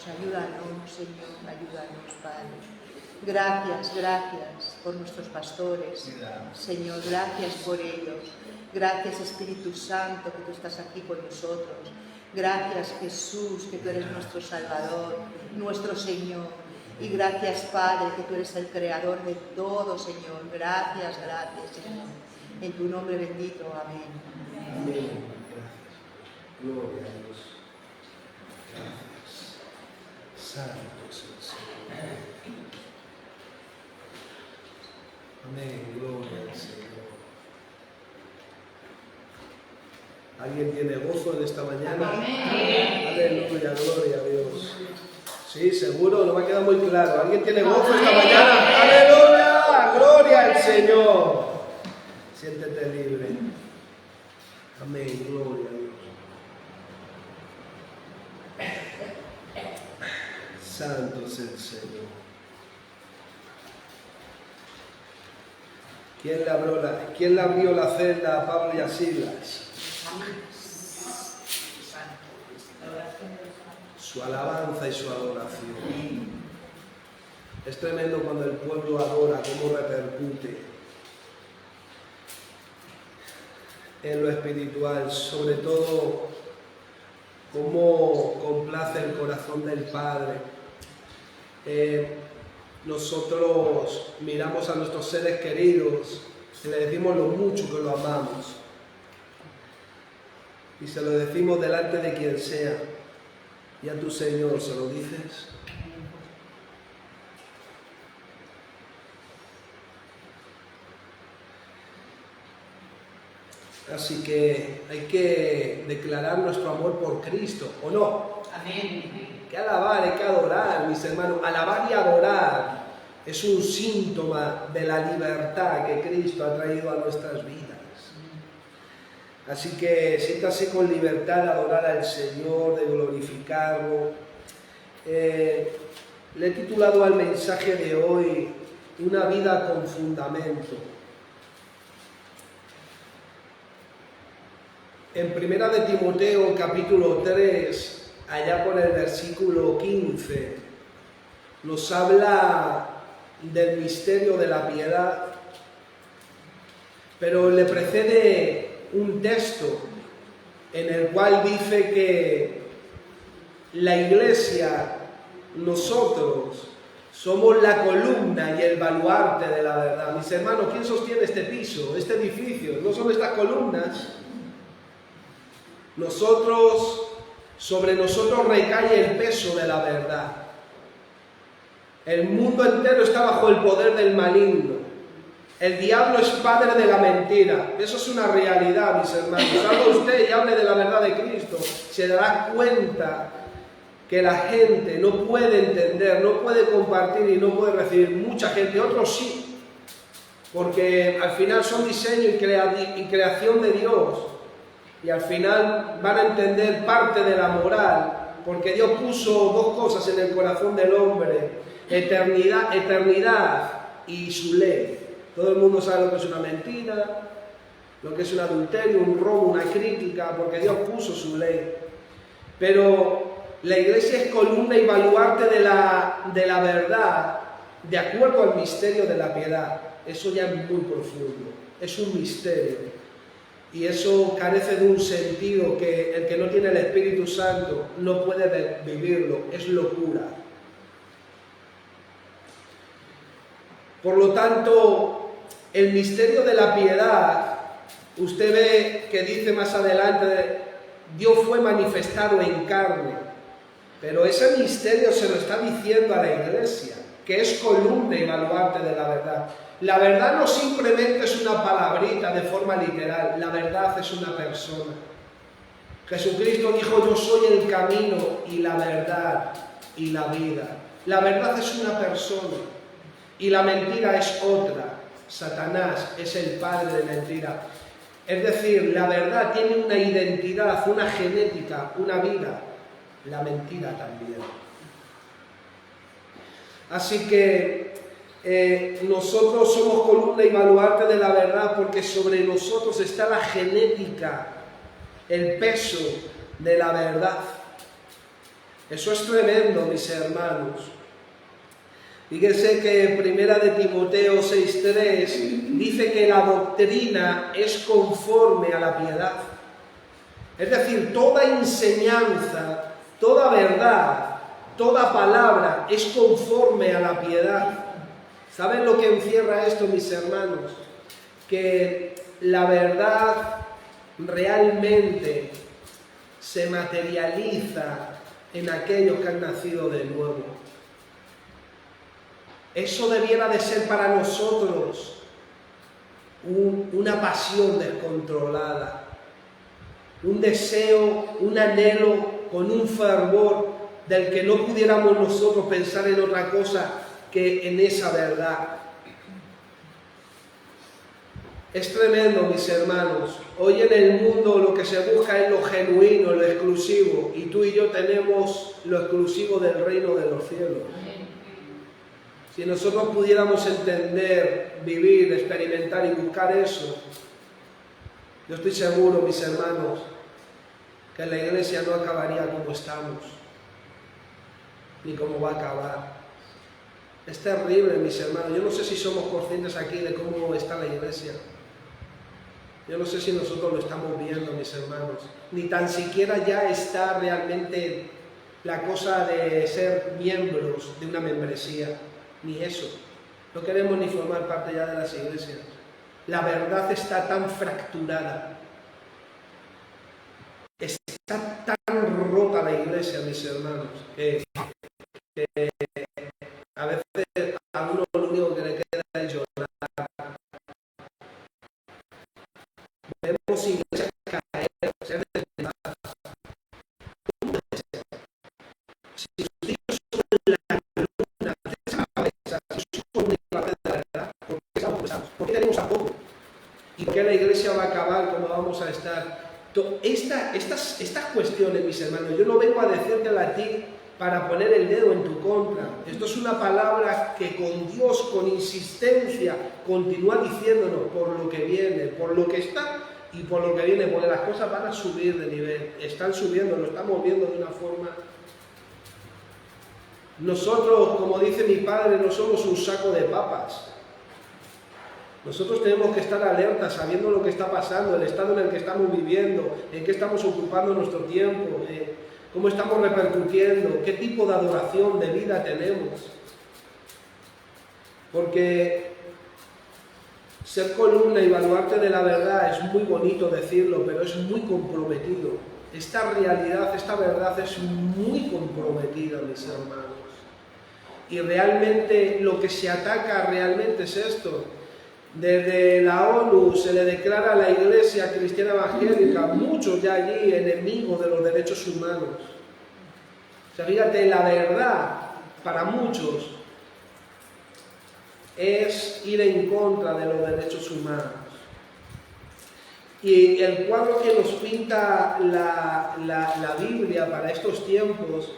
ayúdanos, Señor, ayúdanos, Padre. Gracias, gracias por nuestros pastores, Señor, gracias por ellos. Gracias, Espíritu Santo, que tú estás aquí con nosotros. Gracias, Jesús, que tú eres nuestro Salvador, nuestro Señor. Y gracias, Padre, que tú eres el Creador de todo, Señor. Gracias, gracias, Señor. En tu nombre bendito, amén. Amén. Gloria a Dios. Gracias. Santo es el Señor. Amén. Gloria al Señor. ¿Alguien tiene gozo en esta mañana? Amén. Aleluya, gloria a Dios. Sí, seguro, no me ha quedado muy claro. ¿Alguien tiene gozo esta mañana? ¡Aleluya! ¡Gloria al Señor! Siéntete libre. Amén, gloria a Dios. Santo es el Señor. ¿Quién le abrió la celda a Pablo y a Silas? Su alabanza y su adoración. Es tremendo cuando el pueblo adora, cómo repercute en lo espiritual, sobre todo cómo complace el corazón del Padre. Nosotros miramos a nuestros seres queridos y le decimos lo mucho que lo amamos. Y se lo decimos delante de quien sea. Y a tu Señor se lo dices. Así que hay que declarar nuestro amor por Cristo, ¿o no? Amén. Hay que alabar, hay que adorar, mis hermanos. Alabar y adorar es un síntoma de la libertad que Cristo ha traído a nuestras vidas. Así que siéntase con libertad de adorar al Señor, de glorificarlo. Le he titulado al mensaje de hoy Una vida con fundamento. En 1 de Timoteo, capítulo 3, allá por el versículo 15, nos habla del misterio de la piedad, pero le precede un texto en el cual dice que la iglesia, nosotros, somos la columna y el baluarte de la verdad. Mis hermanos, ¿quién sostiene este piso, este edificio? ¿No son estas columnas? Sobre nosotros recae el peso de la verdad. El mundo entero está bajo el poder del maligno. El diablo es padre de la mentira. Eso es una realidad, mis hermanos. Salga usted y hable de la verdad de Cristo, se dará cuenta que la gente no puede entender, no puede compartir y no puede recibir. Mucha gente, otros sí, porque al final son diseño y creación de Dios. Y al final van a entender parte de la moral, porque Dios puso dos cosas en el corazón del hombre: eternidad y su ley. Todo el mundo sabe lo que es una mentira, lo que es un adulterio, un robo, una crítica, porque Dios puso su ley. Pero la iglesia es columna y baluarte de la verdad, de acuerdo al misterio de la piedad. Eso ya es muy profundo, es un misterio. Y eso carece de un sentido que el que no tiene el Espíritu Santo no puede vivirlo, es locura. Por lo tanto, el misterio de la piedad, usted ve que dice más adelante, Dios fue manifestado en carne, pero ese misterio se lo está diciendo a la iglesia, que es columna y baluarte de la verdad. La verdad no simplemente es una palabrita de forma literal, la verdad es una persona. Jesucristo dijo: yo soy el camino y la verdad y la vida. La verdad es una persona y la mentira es otra. Satanás es el padre de mentira. Es decir, la verdad tiene una identidad, una genética, una vida. La mentira también. Así que nosotros somos columna y baluarte de la verdad, porque sobre nosotros está la genética, el peso de la verdad. Eso es tremendo, mis hermanos. Fíjense que Primera de Timoteo 6:3 dice que la doctrina es conforme a la piedad. Es decir, toda enseñanza, toda verdad, toda palabra es conforme a la piedad. ¿Saben lo que encierra esto, mis hermanos? Que la verdad realmente se materializa en aquellos que han nacido de nuevo. Eso debiera de ser para nosotros una pasión descontrolada, un deseo, un anhelo con un fervor del que no pudiéramos nosotros pensar en otra cosa que en esa verdad. Es tremendo, mis hermanos. Hoy en el mundo lo que se busca es lo genuino, lo exclusivo, y tú y yo tenemos lo exclusivo del reino de los cielos. Si nosotros pudiéramos entender, vivir, experimentar y buscar eso, yo estoy seguro, mis hermanos, que la iglesia no acabaría como estamos, ni como va a acabar. Es terrible, mis hermanos. Yo no sé si somos conscientes aquí de cómo está la iglesia. Yo no sé si nosotros lo estamos viendo, mis hermanos. Ni tan siquiera ya está realmente la cosa de ser miembros de una membresía. Ni eso. No queremos ni formar parte ya de las iglesias. La verdad está tan fracturada. Está tan rota la iglesia, mis hermanos, que a veces a uno lo único que le queda es llorar. Vemos iglesias caer, ser desveladas. Si sus hijos son la columna de esa cabeza, si son la parte de la verdad, ¿por qué tenemos a poco? ¿Y por qué la iglesia va a acabar como vamos a estar? Estas cuestiones, mis hermanos, yo no vengo a decírtela a ti para poner el dedo en tu contra. Esto es una palabra que con Dios, con insistencia, continúa diciéndonos por lo que viene, por lo que está y por lo que viene, porque las cosas van a subir de nivel, están subiendo, lo estamos viendo de una forma. Nosotros, como dice mi padre, no somos un saco de papas. Nosotros tenemos que estar alertas, sabiendo lo que está pasando, el estado en el que estamos viviendo, en qué estamos ocupando nuestro tiempo, cómo estamos repercutiendo, qué tipo de adoración, de vida tenemos. Porque ser columna y baluarte de la verdad es muy bonito decirlo, pero es muy comprometido. Esta realidad, esta verdad es muy comprometida, mis hermanos. Y realmente lo que se ataca realmente es esto. Desde la ONU se le declara a la Iglesia Cristiana Evangélica, muchos ya allí enemigos de los derechos humanos. O sea, fíjate, la verdad para muchos es ir en contra de los derechos humanos. Y el cuadro que nos pinta la Biblia para estos tiempos,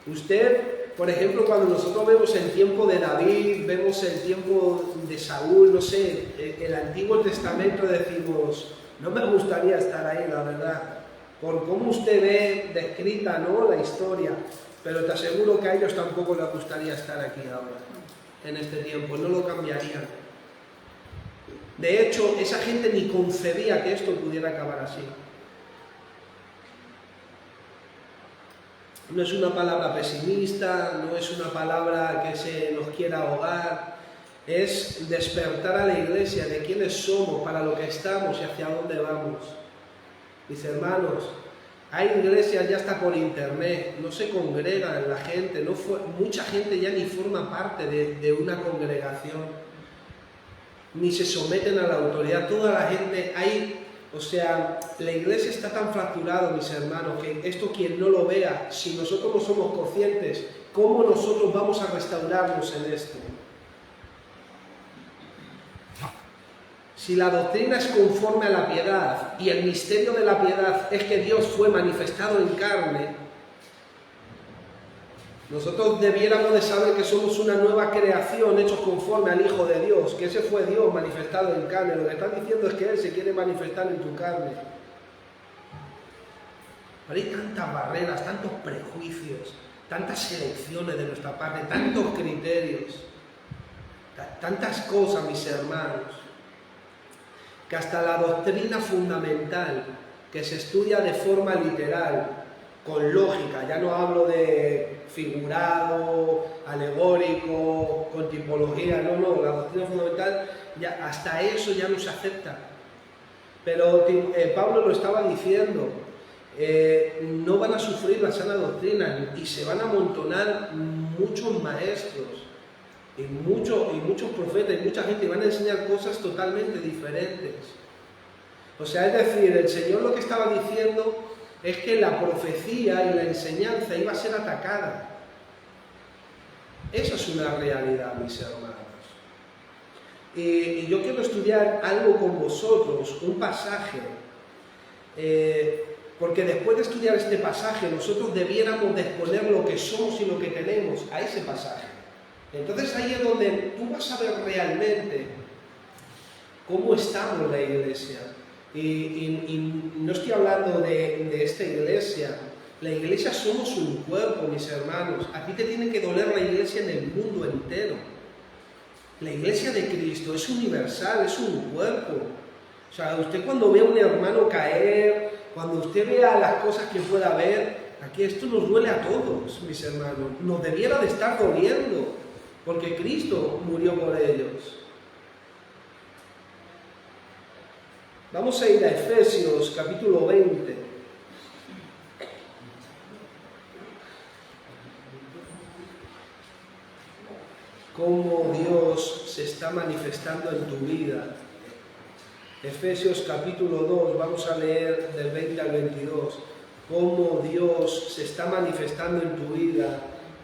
usted, por ejemplo, cuando nosotros vemos el tiempo de David, vemos el tiempo de Saúl, no sé, el Antiguo Testamento, decimos, no me gustaría estar ahí, la verdad, por cómo usted ve descrita, ¿no?, la historia, pero te aseguro que a ellos tampoco les gustaría estar aquí ahora, en este tiempo, no lo cambiarían. De hecho, esa gente ni concebía que esto pudiera acabar así. No es una palabra pesimista, no es una palabra que se nos quiera ahogar, es despertar a la iglesia de quiénes somos, para lo que estamos y hacia dónde vamos. Mis hermanos, hay iglesias ya hasta por internet, no se congregan la gente, mucha gente ya ni forma parte de una congregación, ni se someten a la autoridad, toda la gente hay. O sea, la iglesia está tan fracturada, mis hermanos, que esto quien no lo vea, si nosotros no somos conscientes, ¿cómo nosotros vamos a restaurarnos en esto? Si la doctrina es conforme a la piedad y el misterio de la piedad es que Dios fue manifestado en carne, nosotros debiéramos de saber que somos una nueva creación hechos conforme al Hijo de Dios, que ese fue Dios manifestado en carne. Lo que están diciendo es que Él se quiere manifestar en tu carne. Pero hay tantas barreras, tantos prejuicios, tantas selecciones de nuestra parte, tantos criterios, tantas cosas, mis hermanos, que hasta la doctrina fundamental, que se estudia de forma literal, con lógica, ya no hablo de figurado, alegórico, con tipología, no, la doctrina fundamental, ya, hasta eso ya no se acepta. Pero Pablo lo estaba diciendo, no van a sufrir la sana doctrina y se van a amontonar muchos maestros y muchos profetas y mucha gente, y van a enseñar cosas totalmente diferentes. O sea, es decir, el Señor lo que estaba diciendo es que la profecía y la enseñanza iba a ser atacada. Eso es una realidad, mis hermanos. Y yo quiero estudiar algo con vosotros, un pasaje, porque después de estudiar este pasaje nosotros debiéramos de exponer lo que somos y lo que tenemos a ese pasaje. Entonces ahí es donde tú vas a ver realmente cómo estamos la iglesia. Y no estoy hablando de esta iglesia. La iglesia somos un cuerpo, mis hermanos. A ti te tiene que doler la iglesia en el mundo entero. La iglesia de Cristo es universal, es un cuerpo. O sea, usted cuando ve a un hermano caer, cuando usted vea las cosas que pueda ver, aquí esto nos duele a todos, mis hermanos. Nos debiera de estar doliendo, porque Cristo murió por ellos. Vamos a ir a Efesios capítulo 20. Cómo Dios se está manifestando en tu vida. Efesios capítulo 2, vamos a leer del 20 al 22. Cómo Dios se está manifestando en tu vida,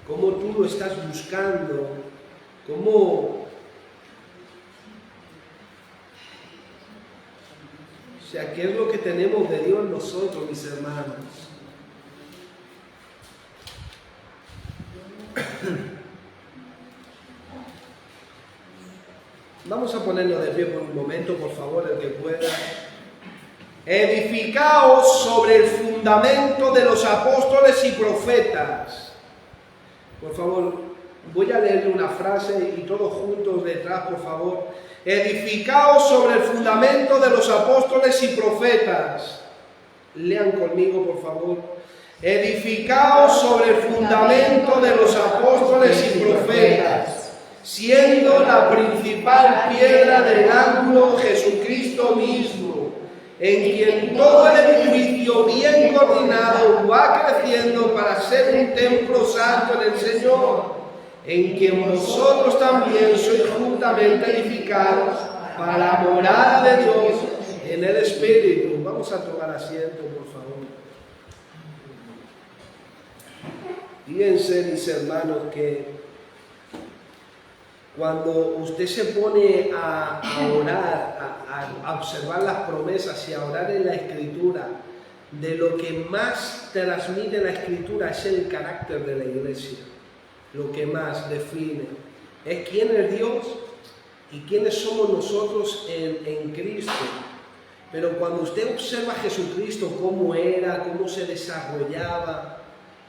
cómo tú lo estás buscando, cómo... O sea, ¿qué es lo que tenemos de Dios nosotros, mis hermanos? Vamos a ponerlo de pie por un momento, por favor, el que pueda. Edificaos sobre el fundamento de los apóstoles y profetas. Por favor, voy a leerle una frase y todos juntos detrás, por favor. Edificaos sobre el fundamento de los apóstoles y profetas. Lean conmigo, por favor. Edificaos sobre el fundamento de los apóstoles y profetas, siendo la principal piedra del ángulo Jesucristo mismo, en quien todo el edificio bien coordinado va creciendo para ser un templo santo en el Señor, en quien vosotros también sois juntamente edificados para la morada de Dios en el Espíritu. Vamos a tomar asiento, por favor. Fíjense, mis hermanos, que cuando usted se pone a orar, a observar las promesas y a orar en la Escritura, de lo que más transmite la Escritura es el carácter de la iglesia. Lo que más define es quién es Dios y quiénes somos nosotros en Cristo. Pero cuando usted observa a Jesucristo, cómo era, cómo se desarrollaba,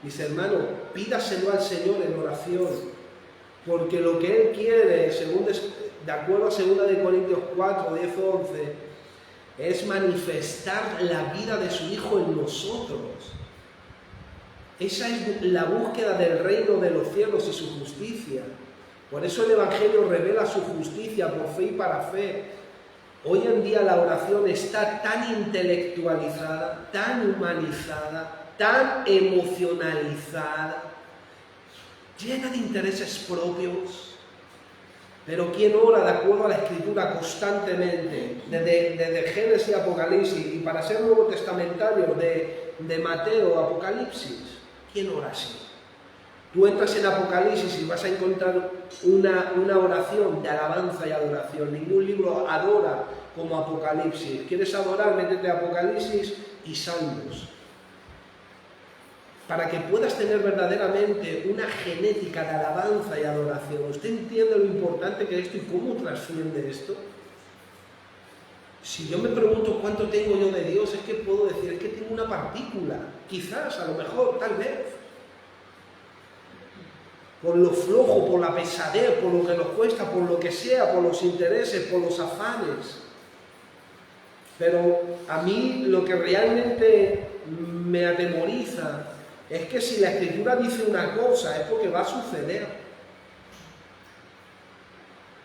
mis hermanos, pídaselo al Señor en oración, porque lo que Él quiere, de acuerdo a 2 Corintios 4, 10, 11, es manifestar la vida de su Hijo en nosotros. Esa es la búsqueda del reino de los cielos y su justicia. Por eso el Evangelio revela su justicia por fe y para fe. Hoy en día la oración está tan intelectualizada, tan humanizada, tan emocionalizada, llena de intereses propios. Pero ¿quién ora de acuerdo a la Escritura constantemente? Desde Génesis y Apocalipsis, y para ser nuevo testamentario de Mateo, Apocalipsis. ¿Quién ora así? Tú entras en Apocalipsis y vas a encontrar una oración de alabanza y adoración. Ningún libro adora como Apocalipsis. ¿Quieres adorar? Métete a Apocalipsis y Salmos. Para que puedas tener verdaderamente una genética de alabanza y adoración. ¿Usted entiende lo importante que es esto y cómo trasciende esto? Si yo me pregunto cuánto tengo yo de Dios, es que puedo decir, es que tengo una partícula, quizás, a lo mejor, tal vez. por lo flojo, por la pesadez, por lo que nos cuesta, por lo que sea, por los intereses, por los afanes. Pero a mí lo que realmente me atemoriza es que si la Escritura dice una cosa es porque va a suceder.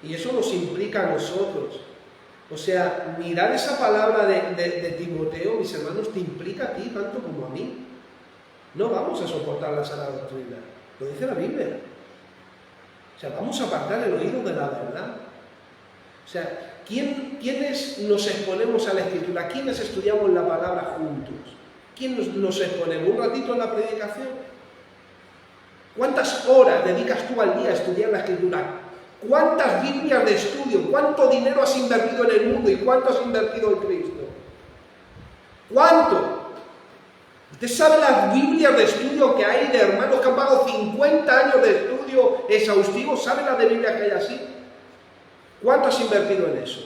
Y eso nos implica a nosotros. O sea, mirar esa palabra de Timoteo, mis hermanos, te implica a ti tanto como a mí. No vamos a soportar la sana doctrina. Lo dice la Biblia. O sea, vamos a apartar el oído de la verdad. O sea, ¿quiénes nos exponemos a la Escritura? ¿Quiénes estudiamos la palabra juntos? ¿Quién nos exponemos? ¿Un ratito en la predicación? ¿Cuántas horas dedicas tú al día a estudiar la Escritura? ¿Cuántas Biblias de estudio? ¿Cuánto dinero has invertido en el mundo y cuánto has invertido en Cristo? ¿Cuánto? ¿Usted sabe las Biblias de estudio que hay de hermanos que han pagado 50 años de estudio exhaustivo? ¿Sabe las de Biblia que hay así? ¿Cuánto has invertido en eso?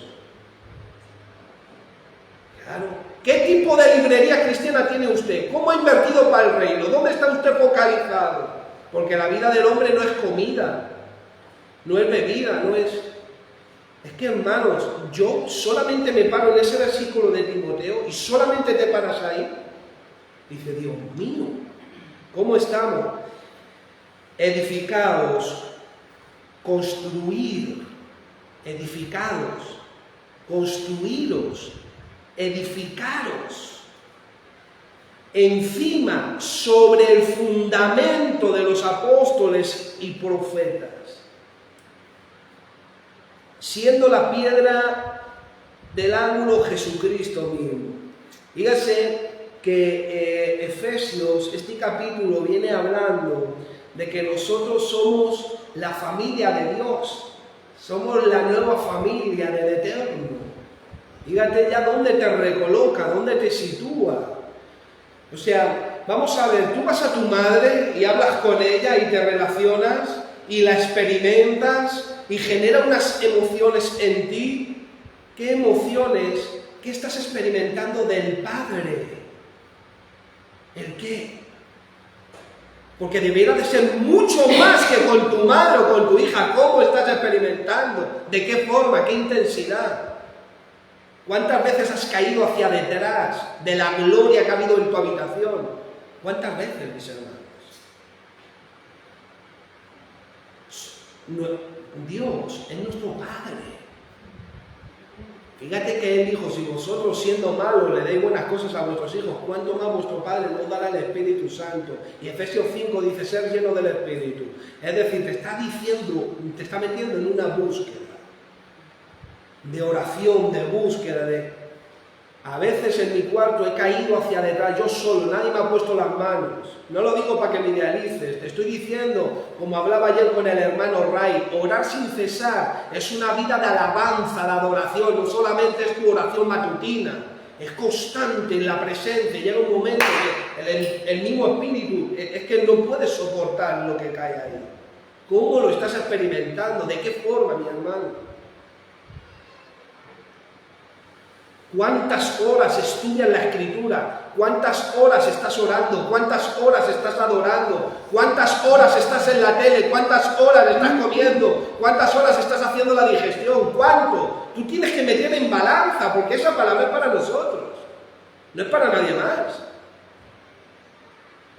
Claro. ¿Qué tipo de librería cristiana tiene usted? ¿Cómo ha invertido para el reino? ¿Dónde está usted focalizado? Porque la vida del hombre no es comida, no es bebida, no es... Es que, hermanos, yo solamente me paro en ese versículo de Timoteo y solamente te paras ahí. Dice, Dios mío, ¿cómo estamos? Edificados, construir, edificados, construidos, edificaros, encima, sobre el fundamento de los apóstoles y profetas, siendo la piedra del ángulo Jesucristo mismo. Fíjese que Efesios, este capítulo viene hablando de que nosotros somos la familia de Dios, somos la nueva familia del Eterno. Fíjate ya dónde te recoloca, dónde te sitúa. O sea, vamos a ver, tú vas a tu madre y hablas con ella y te relacionas y la experimentas y genera unas emociones en ti. ¿Qué emociones? ¿Qué estás experimentando del Padre? ¿El qué? Porque debiera de ser mucho más que con tu madre o con tu hija. ¿Cómo estás experimentando? ¿De qué forma? ¿Qué intensidad? ¿Cuántas veces has caído hacia detrás de la gloria que ha habido en tu habitación? ¿Cuántas veces, mis hermanos? Dios es nuestro Padre. Fíjate que Él dijo, si vosotros siendo malos le dais buenas cosas a vuestros hijos, ¿cuánto más vuestro Padre nos dará el Espíritu Santo? Y Efesios 5 dice, ser lleno del Espíritu. Es decir, te está diciendo, te está metiendo en una búsqueda de oración, de búsqueda, A veces en mi cuarto he caído hacia detrás, yo solo, nadie me ha puesto las manos. No lo digo para que me idealices, te estoy diciendo, como hablaba ayer con el hermano Ray, orar sin cesar es una vida de alabanza, de adoración, no solamente es tu oración matutina, es constante en la presencia. Llega un momento que el mismo espíritu es que no puedes soportar lo que cae ahí. ¿Cómo lo estás experimentando? ¿De qué forma, mi hermano? ¿Cuántas horas estudias la Escritura? ¿Cuántas horas estás orando? ¿Cuántas horas estás adorando? ¿Cuántas horas estás en la tele? ¿Cuántas horas estás comiendo? ¿Cuántas horas estás haciendo la digestión? ¿Cuánto? Tú tienes que meter en balanza, porque esa palabra es para nosotros, no es para nadie más.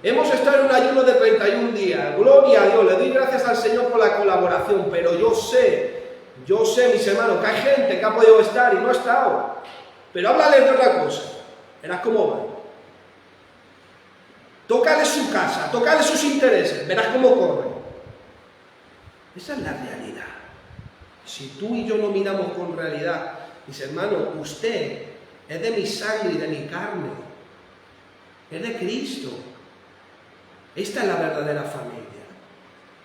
Hemos estado en un ayuno de 31 días, gloria a Dios, le doy gracias al Señor por la colaboración, pero yo sé, mis hermanos, que hay gente que ha podido estar y no ha estado. Pero háblales de otra cosa, verás cómo van. Tócale su casa, tócale sus intereses, verás cómo corren. Esa es la realidad. Si tú y yo no miramos con realidad, mis hermanos, usted es de mi sangre y de mi carne, es de Cristo. Esta es la verdadera familia.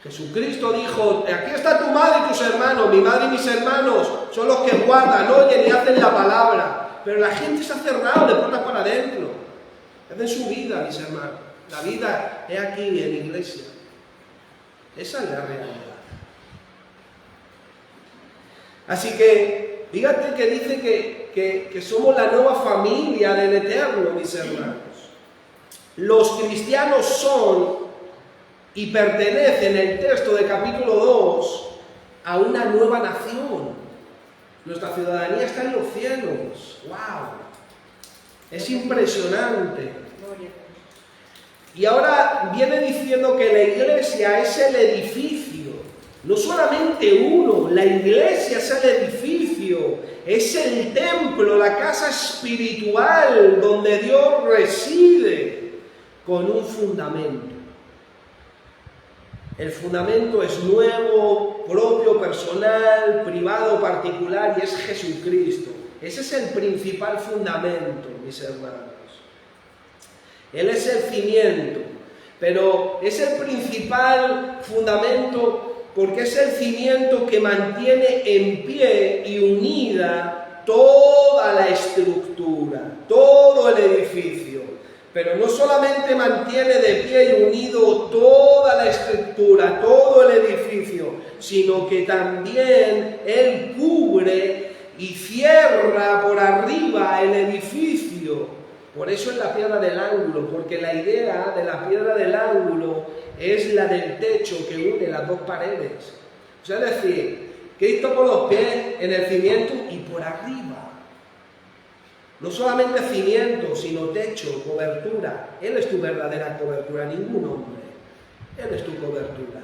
Jesucristo dijo, aquí está tu madre y tus hermanos, mi madre y mis hermanos son los que guardan, oyen y hacen la palabra. Pero la gente se ha cerrado de puertas para adentro. Es de su vida, mis hermanos. La vida es aquí en iglesia. Esa es la realidad. Así que, fíjate que dice que somos la nueva familia del Eterno, mis hermanos. Los cristianos son y pertenece en el texto de capítulo 2 a una nueva nación. Nuestra ciudadanía está en los cielos. ¡Wow! Es impresionante. Y ahora viene diciendo que la iglesia es el edificio. No solamente uno, la iglesia es el edificio, es el templo, la casa espiritual donde Dios reside con un fundamento. El fundamento es nuevo, propio, personal, privado, particular, y es Jesucristo. Ese es el principal fundamento, mis hermanos. Él es el cimiento, pero es el principal fundamento porque es el cimiento que mantiene en pie y unida toda la estructura, todo el edificio. Pero no solamente mantiene de pie y unido toda la estructura, todo el edificio, sino que también Él cubre y cierra por arriba el edificio. Por eso es la piedra del ángulo, porque la idea de la piedra del ángulo es la del techo que une las dos paredes. O sea, es decir, Cristo con los pies en el cimiento y por arriba. No solamente cimiento, sino techo, cobertura. Él es tu verdadera cobertura, ningún hombre. Él es tu cobertura.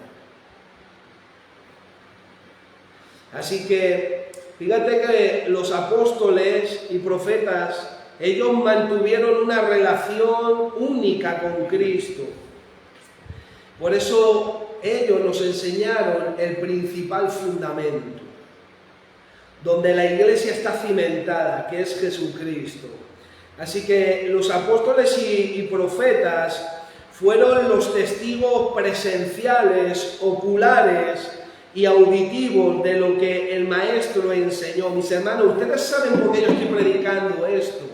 Así que, fíjate que los apóstoles y profetas, ellos mantuvieron una relación única con Cristo. Por eso ellos nos enseñaron el principal fundamento, donde la iglesia está cimentada, que es Jesucristo. Así que los apóstoles y profetas fueron los testigos presenciales, oculares y auditivos de lo que el Maestro enseñó. Mis hermanos, ustedes saben por qué yo estoy predicando esto.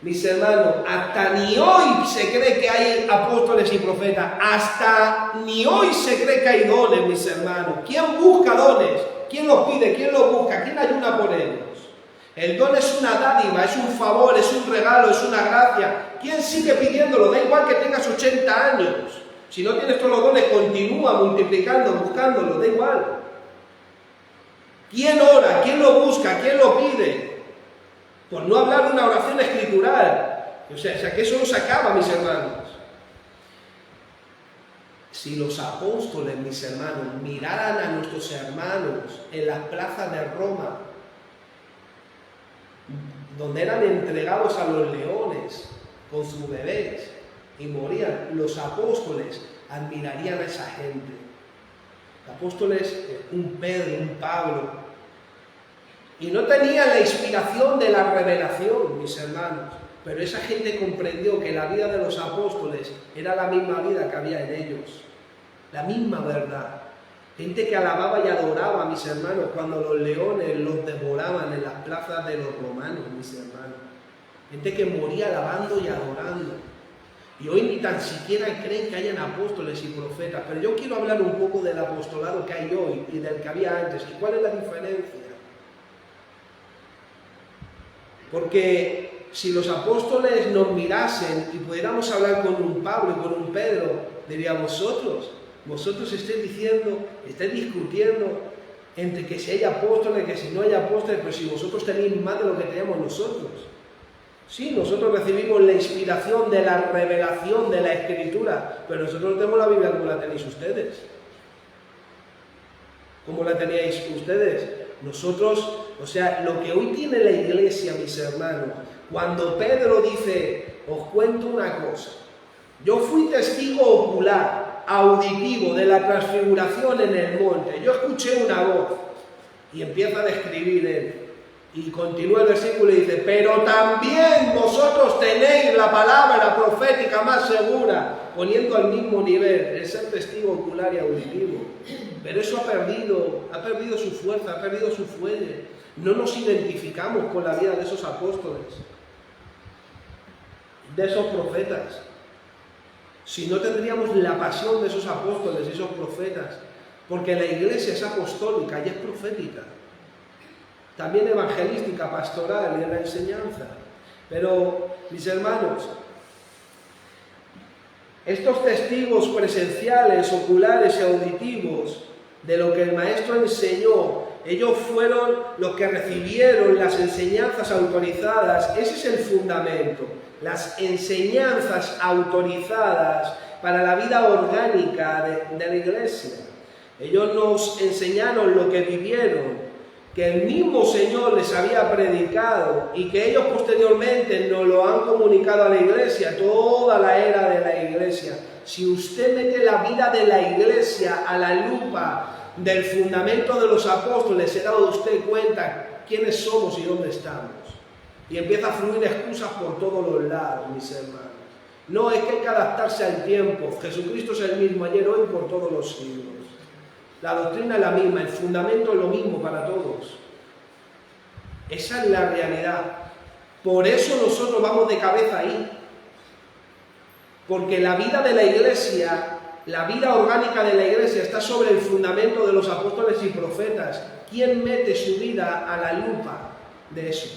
Mis hermanos, hasta ni hoy se cree que hay apóstoles y profetas, hasta ni hoy se cree que hay dones, mis hermanos. ¿Quién busca dones? ¿Quién los pide? ¿Quién los busca? ¿Quién ayuna por ellos? El don es una dádiva, es un favor, es un regalo, es una gracia. ¿Quién sigue pidiéndolo? Da igual que tengas 80 años. Si no tienes todos los dones, continúa multiplicando, buscándolo, da igual. ¿Quién ora? ¿Quién lo busca? ¿Quién lo pide? Por no hablar de una oración escritural. O sea que eso no se acaba, mis hermanos. Si los apóstoles, mis hermanos, miraran a nuestros hermanos en las plazas de Roma, donde eran entregados a los leones con sus bebés y morían, los apóstoles admirarían a esa gente. Apóstoles, un Pedro, un Pablo, y no tenían la inspiración de la revelación, mis hermanos, pero esa gente comprendió que la vida de los apóstoles era la misma vida que había en ellos, la misma verdad. Gente que alababa y adoraba, mis hermanos, cuando los leones los devoraban en las plazas de los romanos, mis hermanos. Gente que moría alabando y adorando. Y hoy ni tan siquiera creen que hayan apóstoles y profetas. Pero yo quiero hablar un poco del apostolado que hay hoy y del que había antes. ¿Y cuál es la diferencia? Porque si los apóstoles nos mirasen y pudiéramos hablar con un Pablo y con un Pedro, diría: vosotros estáis diciendo, estáis discutiendo entre que si hay apóstoles, que si no hay apóstoles, pero si vosotros tenéis más de lo que tenemos nosotros. Sí, nosotros recibimos la inspiración de la revelación de la Escritura, pero nosotros no tenemos la Biblia como la tenéis ustedes. ¿Cómo la teníais ustedes? Nosotros, o sea, lo que hoy tiene la iglesia, mis hermanos, cuando Pedro dice: os cuento una cosa, yo fui testigo ocular, auditivo de la transfiguración en el monte, yo escuché una voz, y empieza a describir él, y continúa el versículo y dice: pero también vosotros tenéis la palabra profética más segura, poniendo al mismo nivel el ser testigo ocular y auditivo. Pero eso ha perdido su fuerza, ha perdido su fuelle. No nos identificamos con la vida de esos apóstoles, de esos profetas. Si no tendríamos la pasión de esos apóstoles y esos profetas, porque la iglesia es apostólica y es profética, también evangelística, pastoral y en la enseñanza. Pero, mis hermanos, Estos testigos presenciales, oculares y auditivos de lo que el Maestro enseñó, ellos fueron los que recibieron las enseñanzas autorizadas. Ese es el fundamento, las enseñanzas autorizadas para la vida orgánica de la Iglesia. Ellos nos enseñaron lo que vivieron, que el mismo Señor les había predicado y que ellos posteriormente nos lo han comunicado a la Iglesia, toda la era de la Iglesia. Si usted mete la vida de la Iglesia a la lupa del fundamento de los apóstoles, se da usted cuenta quiénes somos y dónde estamos. Y empieza a fluir excusas por todos los lados, mis hermanos. No, es que hay que adaptarse al tiempo. Jesucristo es el mismo ayer, hoy, por todos los siglos. La doctrina es la misma, el fundamento es lo mismo para todos. Esa es la realidad. Por eso nosotros vamos de cabeza ahí. Porque la vida de la Iglesia, la vida orgánica de la Iglesia está sobre el fundamento de los apóstoles y profetas. ¿Quién mete su vida a la lupa de eso?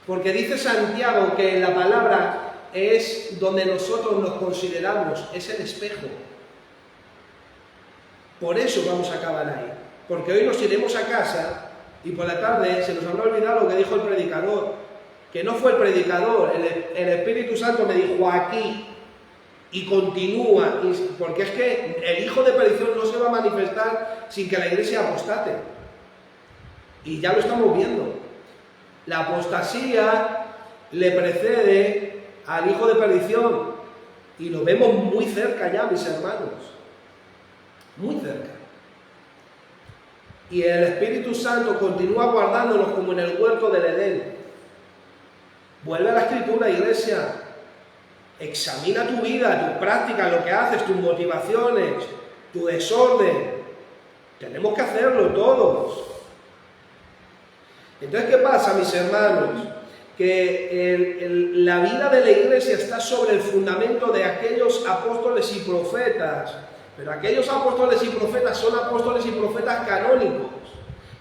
Porque dice Santiago que la palabra es donde nosotros nos consideramos, es el espejo. Por eso vamos a acabar ahí. Porque hoy nos iremos a casa y por la tarde se nos habrá olvidado lo que dijo el predicador. Que no fue el predicador, el Espíritu Santo me dijo aquí y continúa. Porque es que el hijo de perdición no se va a manifestar sin que la iglesia apostate. Y ya lo estamos viendo. La apostasía le precede al hijo de perdición. Y lo vemos muy cerca ya, mis hermanos. Muy cerca. Y el Espíritu Santo continúa guardándonos como en el huerto del Edén. Vuelve a la Escritura, iglesia. Examina tu vida, tu práctica, lo que haces, tus motivaciones, tu desorden. Tenemos que hacerlo todos. Entonces, ¿qué pasa, mis hermanos? Que la vida de la iglesia está sobre el fundamento de aquellos apóstoles y profetas. Pero aquellos apóstoles y profetas son apóstoles y profetas canónicos.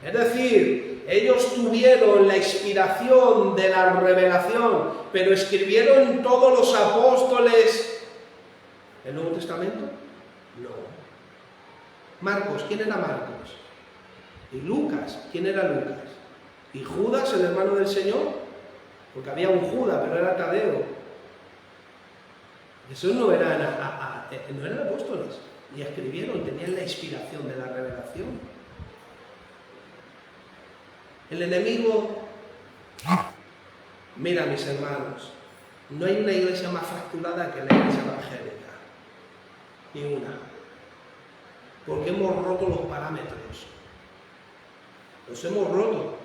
Es decir, ellos tuvieron la inspiración de la revelación, pero ¿escribieron todos los apóstoles el Nuevo Testamento? No. Marcos, ¿quién era Marcos? Y Lucas, ¿quién era Lucas? ¿Y Judas, el hermano del Señor? Porque había un Judas, pero era Tadeo. Esos no eran apóstoles. Y escribieron, tenían la inspiración de la revelación. El enemigo, mira, mis hermanos, no hay una iglesia más fracturada que la iglesia evangélica. Ni una. Porque hemos roto los parámetros. Los hemos roto.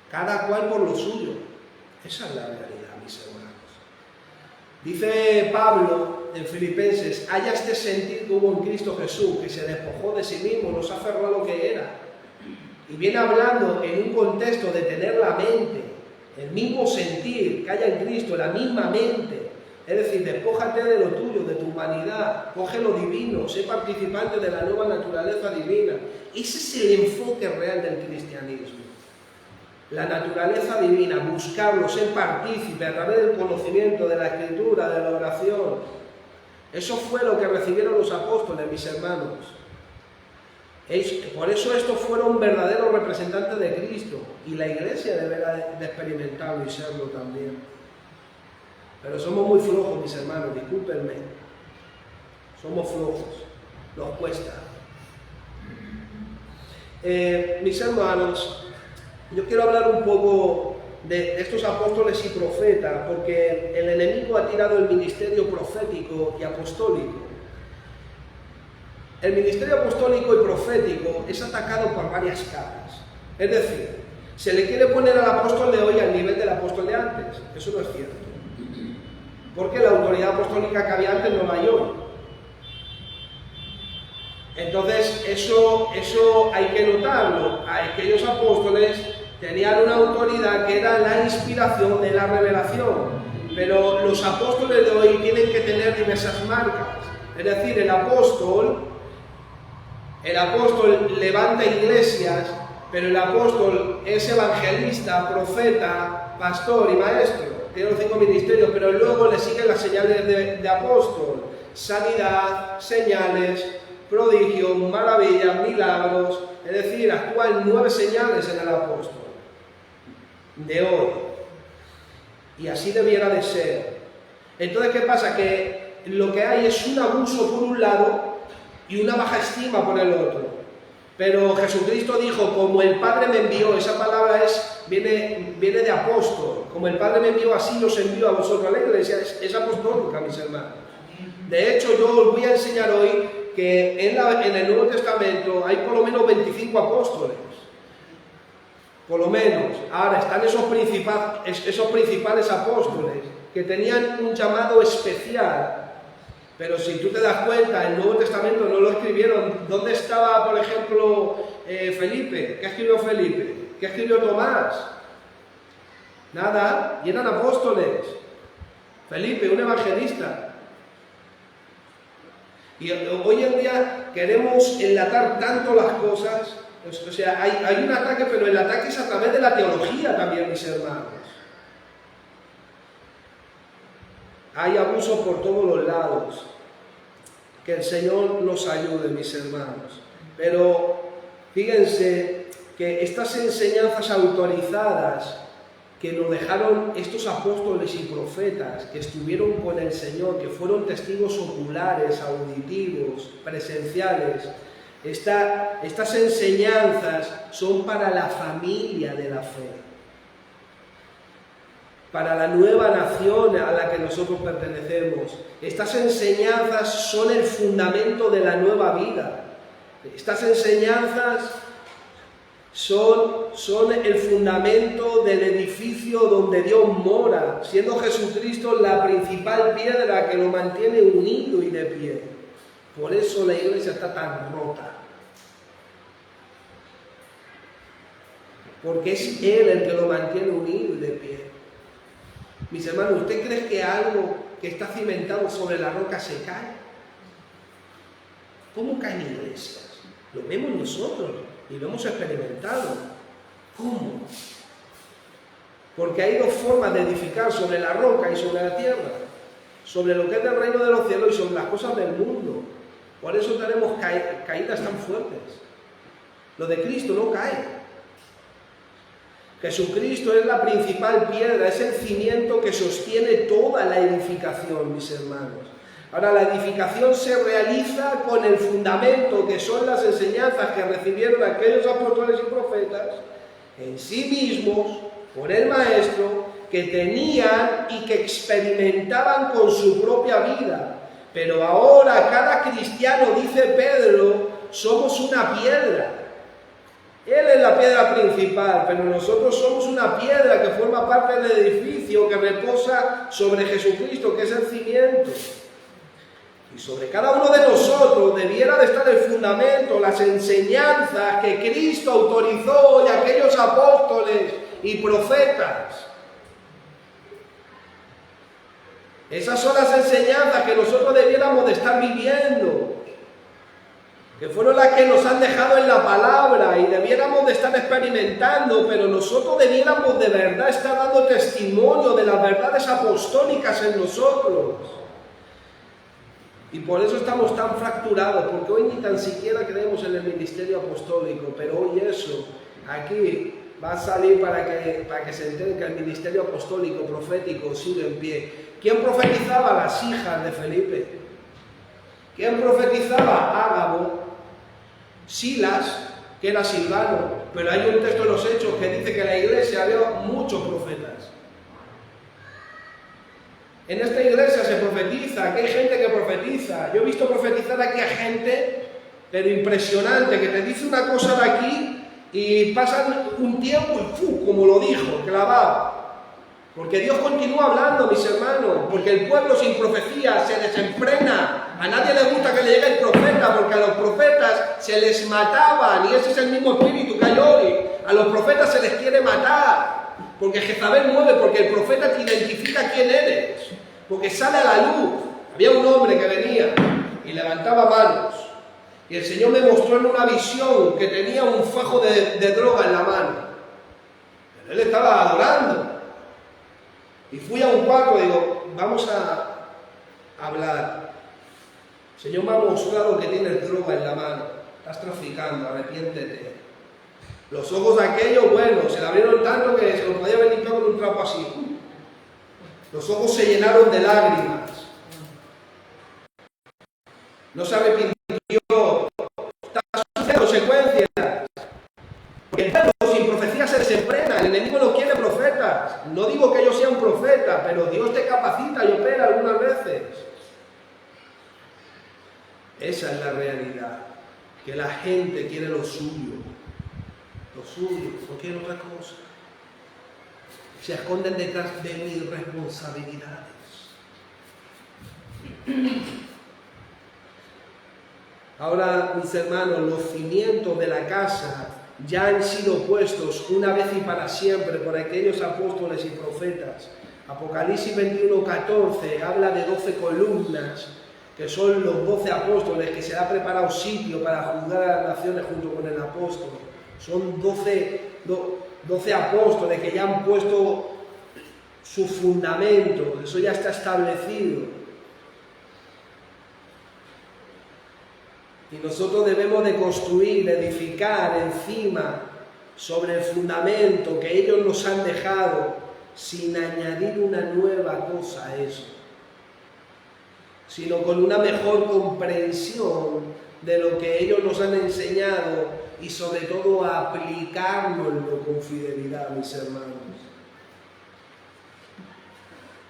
Cada cual por lo suyo. Esa es la realidad, mis hermanos. Dice Pablo en Filipenses, haya este sentir que hubo en Cristo Jesús, que se despojó de sí mismo, nos aferró a lo que era. Y viene hablando en un contexto de tener la mente, el mismo sentir que haya en Cristo, la misma mente. Es decir, despójate de lo tuyo, de tu humanidad, coge lo divino, sé participante de la nueva naturaleza divina. Ese es el enfoque real del cristianismo. La naturaleza divina, buscarlo, ser partícipe a través del conocimiento de la Escritura, de la oración. Eso fue lo que recibieron los apóstoles, mis hermanos. Por eso estos fueron verdaderos representantes de Cristo y la iglesia deberá de experimentarlo y serlo también. Pero somos muy flojos, mis hermanos, discúlpenme. Somos flojos, nos cuesta. Mis hermanos, yo quiero hablar un poco de estos apóstoles y profetas, porque el enemigo ha tirado el ministerio profético y apostólico. El ministerio apostólico y profético es atacado por varias caras. Es decir, se le quiere poner al apóstol de hoy al nivel del apóstol de antes. Eso no es cierto. Porque la autoridad apostólica que había antes no la hay hoy. Entonces, eso hay que notarlo. Aquellos apóstoles tenían una autoridad que era la inspiración de la revelación. Pero los apóstoles de hoy tienen que tener diversas marcas. Es decir, el apóstol levanta iglesias, pero el apóstol es evangelista, profeta, pastor y maestro. tiene los 5 ministerios, pero luego le siguen las señales de apóstol: sanidad, señales, prodigios, maravillas, milagros. Es decir, actúan 9 señales en el apóstol de hoy. Y así debiera de ser. Entonces, ¿qué pasa? Que lo que hay es un abuso por un lado y una baja estima por el otro. Pero Jesucristo dijo: como el Padre me envió. Esa palabra viene de apóstol. Como el Padre me envió, así los envío a vosotros. La iglesia es apostólica, mis hermanos. De hecho, yo os voy a enseñar hoy que en el Nuevo Testamento hay por lo menos 25 apóstoles. Por lo menos. Ahora están esos principales apóstoles que tenían un llamado especial. Pero si tú te das cuenta, el Nuevo Testamento no lo escribieron. ¿Dónde estaba, por ejemplo, Felipe? ¿Qué escribió Felipe? ¿Qué escribió Tomás? Nada, y eran apóstoles. Felipe, un evangelista. Y hoy en día queremos enlatar tanto las cosas. O sea, hay un ataque, pero el ataque es a través de la teología también, mis hermanos. Hay abuso por todos los lados. Que el Señor nos ayude, mis hermanos. Pero fíjense que estas enseñanzas autorizadas que nos dejaron estos apóstoles y profetas que estuvieron con el Señor, que fueron testigos oculares, auditivos, presenciales, estas enseñanzas son para la familia de la fe, para la nueva nación a la que nosotros pertenecemos. Estas enseñanzas son el fundamento de la nueva vida. Estas enseñanzas son el fundamento del edificio donde Dios mora, siendo Jesucristo la principal piedra que lo mantiene unido y de pie. Por eso la iglesia está tan rota. Porque es Él el que lo mantiene unido y de pie. Mis hermanos, ¿usted cree que algo que está cimentado sobre la roca se cae? ¿Cómo caen iglesias? Lo vemos nosotros y lo hemos experimentado. ¿Cómo? Porque hay 2 formas de edificar: sobre la roca y sobre la tierra, sobre lo que es del reino de los cielos y sobre las cosas del mundo. Por eso tenemos caídas tan fuertes. Lo de Cristo no cae. Jesucristo es la principal piedra, es el cimiento que sostiene toda la edificación, mis hermanos. Ahora, la edificación se realiza con el fundamento que son las enseñanzas que recibieron aquellos apóstoles y profetas en sí mismos, por el Maestro, que tenían y que experimentaban con su propia vida. Pero ahora cada cristiano, dice Pedro, somos una piedra. Él es la piedra principal, pero nosotros somos una piedra que forma parte del edificio que reposa sobre Jesucristo, que es el cimiento. Y sobre cada uno de nosotros debiera de estar el fundamento, las enseñanzas que Cristo autorizó y aquellos apóstoles y profetas. Esas son las enseñanzas que nosotros debiéramos de estar viviendo, que fueron las que nos han dejado en la palabra y debiéramos de estar experimentando, pero nosotros debiéramos de verdad estar dando testimonio de las verdades apostólicas en nosotros. Y por eso estamos tan fracturados, porque hoy ni tan siquiera creemos en el ministerio apostólico, pero hoy eso, aquí va a salir para que se entere que el ministerio apostólico, profético, sigue en pie. ¿Quién profetizaba? Las hijas de Felipe. ¿Quién profetizaba? Ágabo. Silas, que era Silvano, pero hay un texto en los Hechos que dice que en la iglesia había muchos profetas. En esta iglesia se profetiza, aquí hay gente que profetiza. Yo he visto profetizar aquí a gente, pero impresionante, que te dice una cosa de aquí y pasan un tiempo y como lo dijo, clavado. Porque Dios continúa hablando, mis hermanos, porque el pueblo sin profecía se desenfrena. A nadie le gusta que le llegue el profeta, porque a los profetas se les mataban, y ese es el mismo espíritu que hay hoy. A los profetas se les quiere matar, porque Jezabel mueve, porque el profeta te identifica quién eres, porque sale a la luz. Había un hombre que venía y levantaba manos, y el Señor me mostró en una visión que tenía un fajo de droga en la mano. Pero él estaba adorando. Y fui a un cuarto y digo, vamos a hablar. El Señor me ha mostrado que tienes droga en la mano, estás traficando, arrepiéntete. Los ojos de aquellos, bueno, se le abrieron tanto que se los podía haber limpiado con un trapo así. Los ojos se llenaron de lágrimas. No se arrepintió. Está sufriendo consecuencias. El pueblo sin profecía se desenfrena. El enemigo no quiere profetas. No digo que yo sea un profeta, pero Dios te capacita y opera algunas veces. Esa es la realidad. Que la gente quiere lo suyo. Lo suyo, no quiere otra cosa. Se esconden detrás de mis responsabilidades. Ahora, mis hermanos, los cimientos de la casa ya han sido puestos una vez y para siempre por aquellos apóstoles y profetas. Apocalipsis 21:14 habla de 12 columnas, que son los 12 apóstoles, que se ha preparado sitio para juzgar a las naciones junto con el apóstol. Son 12 apóstoles que ya han puesto su fundamento, eso ya está establecido. Y nosotros debemos de construir, edificar encima, sobre el fundamento que ellos nos han dejado, sin añadir una nueva cosa a eso, sino con una mejor comprensión de lo que ellos nos han enseñado y sobre todo aplicárnoslo con fidelidad, mis hermanos.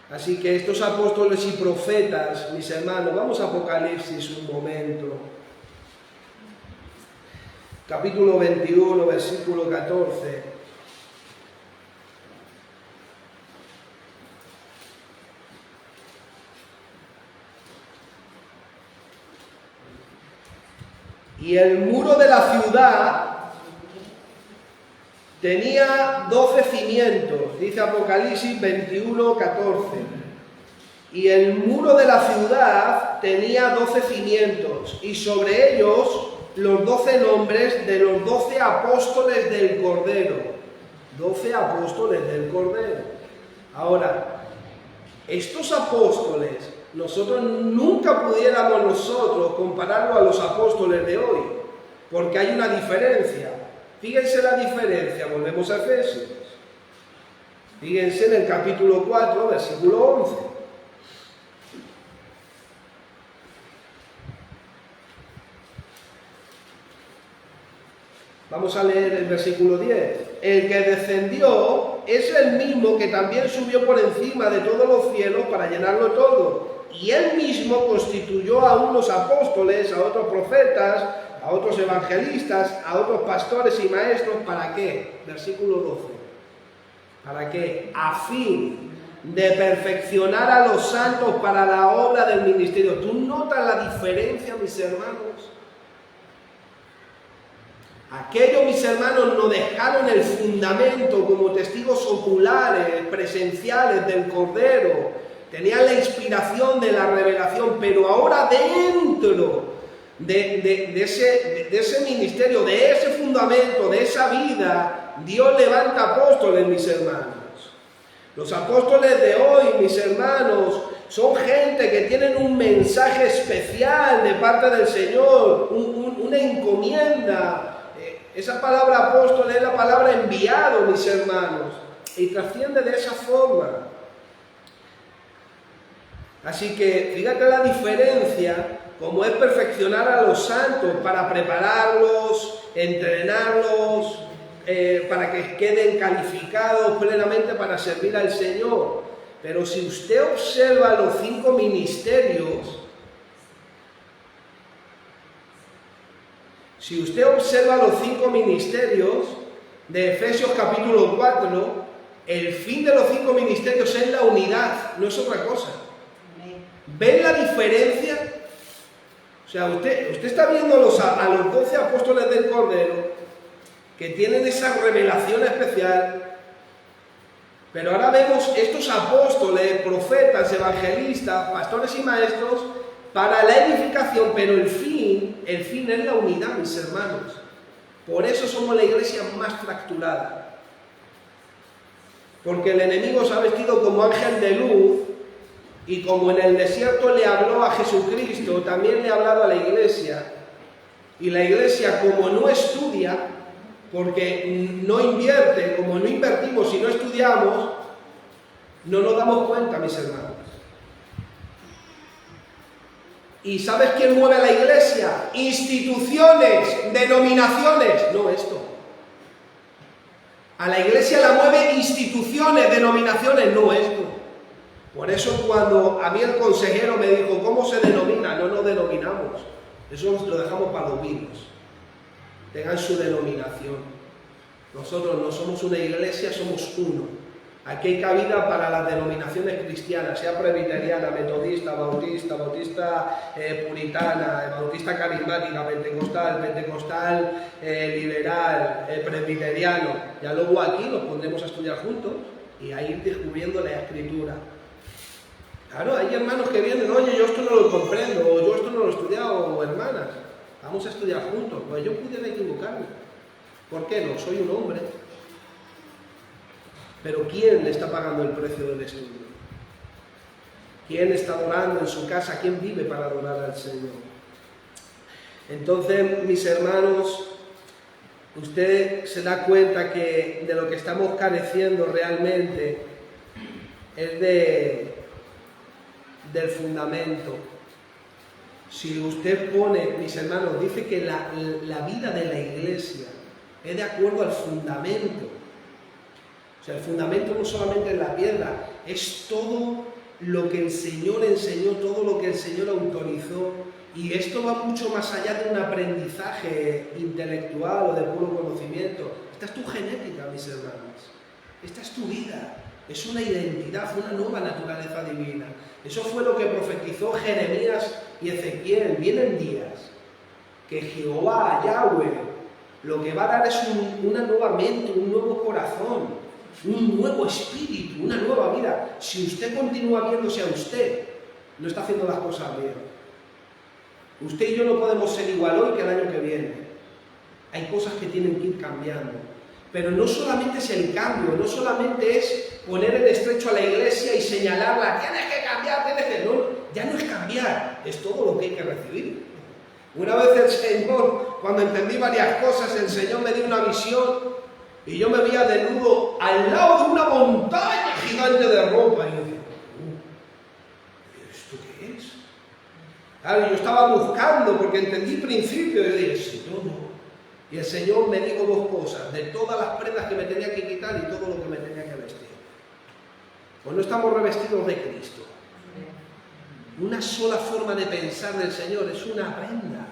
Así que estos apóstoles y profetas, mis hermanos, vamos a Apocalipsis un momento. Capítulo 21, versículo 14. Y el muro de la ciudad tenía 12 cimientos, dice Apocalipsis 21, 14. Y el muro de la ciudad tenía 12 cimientos, y sobre ellos los 12 nombres de los 12 apóstoles del Cordero. 12 apóstoles del Cordero. Ahora, estos apóstoles, nosotros nunca pudiéramos nosotros compararlo a los apóstoles de hoy, porque hay una diferencia. Fíjense la diferencia, volvemos a Efesios. Fíjense en el capítulo 4, versículo 11. Vamos a leer el versículo 10. El que descendió es el mismo que también subió por encima de todos los cielos para llenarlo todo. Y él mismo constituyó a unos apóstoles, a otros profetas, a otros evangelistas, a otros pastores y maestros. ¿Para qué? Versículo 12. ¿Para qué? A fin de perfeccionar a los santos para la obra del ministerio. ¿Tú notas la diferencia, mis hermanos? Aquellos, mis hermanos, nos dejaron el fundamento como testigos oculares, presenciales del Cordero. Tenían la inspiración de la revelación, pero ahora dentro de ese ministerio, de ese fundamento, de esa vida, Dios levanta apóstoles, mis hermanos. Los apóstoles de hoy, mis hermanos, son gente que tienen un mensaje especial de parte del Señor, una encomienda. Esa palabra apóstol es la palabra enviado, mis hermanos, y trasciende de esa forma. Así que fíjate la diferencia, como es perfeccionar a los santos para prepararlos, entrenarlos, para que queden calificados plenamente para servir al Señor. Pero si usted observa los 5 ministerios, de Efesios capítulo 4, el fin de los 5 ministerios es la unidad, no es otra cosa. ¿Ven la diferencia? O sea, usted está viendo a los 12 apóstoles del Cordero que tienen esa revelación especial, pero ahora vemos estos apóstoles, profetas, evangelistas, pastores y maestros para la edificación, pero el fin es la unidad, mis hermanos. Por eso somos la iglesia más fracturada. porque el enemigo se ha vestido como ángel de luz y como en el desierto le habló a Jesucristo, también le ha hablado a la iglesia. Y la iglesia, como no estudia, porque no invierte, como no invertimos y no estudiamos, no nos damos cuenta, mis hermanos. ¿Y sabes quién mueve a la iglesia? Instituciones, denominaciones, no esto. A la iglesia la mueve instituciones, denominaciones, no esto. Por eso cuando a mí el consejero me dijo, ¿cómo se denomina? No nos denominamos. Eso lo dejamos para los vinos. Tengan su denominación. Nosotros no somos una iglesia, somos uno. Aquí hay cabida para las denominaciones cristianas, sea presbiteriana, metodista, bautista puritana, bautista carismática, pentecostal, liberal, presbiteriano. Ya luego aquí nos pondremos a estudiar juntos y a ir descubriendo la escritura. Claro, hay hermanos que vienen, oye, yo esto no lo comprendo, o yo esto no lo he estudiado, o hermanas, vamos a estudiar juntos. Pues yo pudiera equivocarme. ¿Por qué no? Soy un hombre. Pero ¿quién le está pagando el precio del estudio? ¿Quién está adorando en su casa? ¿Quién vive para adorar al Señor? Entonces, mis hermanos, usted se da cuenta que de lo que estamos careciendo realmente es del fundamento. Si usted pone, mis hermanos, dice que la vida de la iglesia es de acuerdo al fundamento. O sea, el fundamento no solamente es la piedra, es todo lo que el Señor enseñó, todo lo que el Señor autorizó. Y esto va mucho más allá de un aprendizaje intelectual o de puro conocimiento. Esta es tu genética, mis hermanos. Esta es tu vida. Es una identidad, una nueva naturaleza divina. Eso fue lo que profetizó Jeremías y Ezequiel. Vienen días que Jehová, Yahweh, lo que va a dar es una nueva mente, un nuevo corazón, un nuevo espíritu, una nueva vida. Si usted continúa viéndose a usted, no está haciendo las cosas bien. Usted y yo no podemos ser igual hoy que el año que viene. Hay cosas que tienen que ir cambiando. Pero no solamente es el cambio, no solamente es poner el estrecho a la iglesia y señalarla, tienes que cambiar, tienes que... No, ya no es cambiar, es todo lo que hay que recibir. Una vez el Señor, cuando entendí varias cosas, el Señor me dio una visión y yo me veía desnudo al lado de una montaña gigante de ropa. Y yo dije, ¿esto qué es? Claro, yo estaba buscando porque entendí principio y yo dije, Señor, no. Y el Señor me dijo dos cosas, de todas las prendas que me tenía que quitar y todo lo que me tenía que vestir. Pues no estamos revestidos de Cristo. Una sola forma de pensar del Señor es una prenda.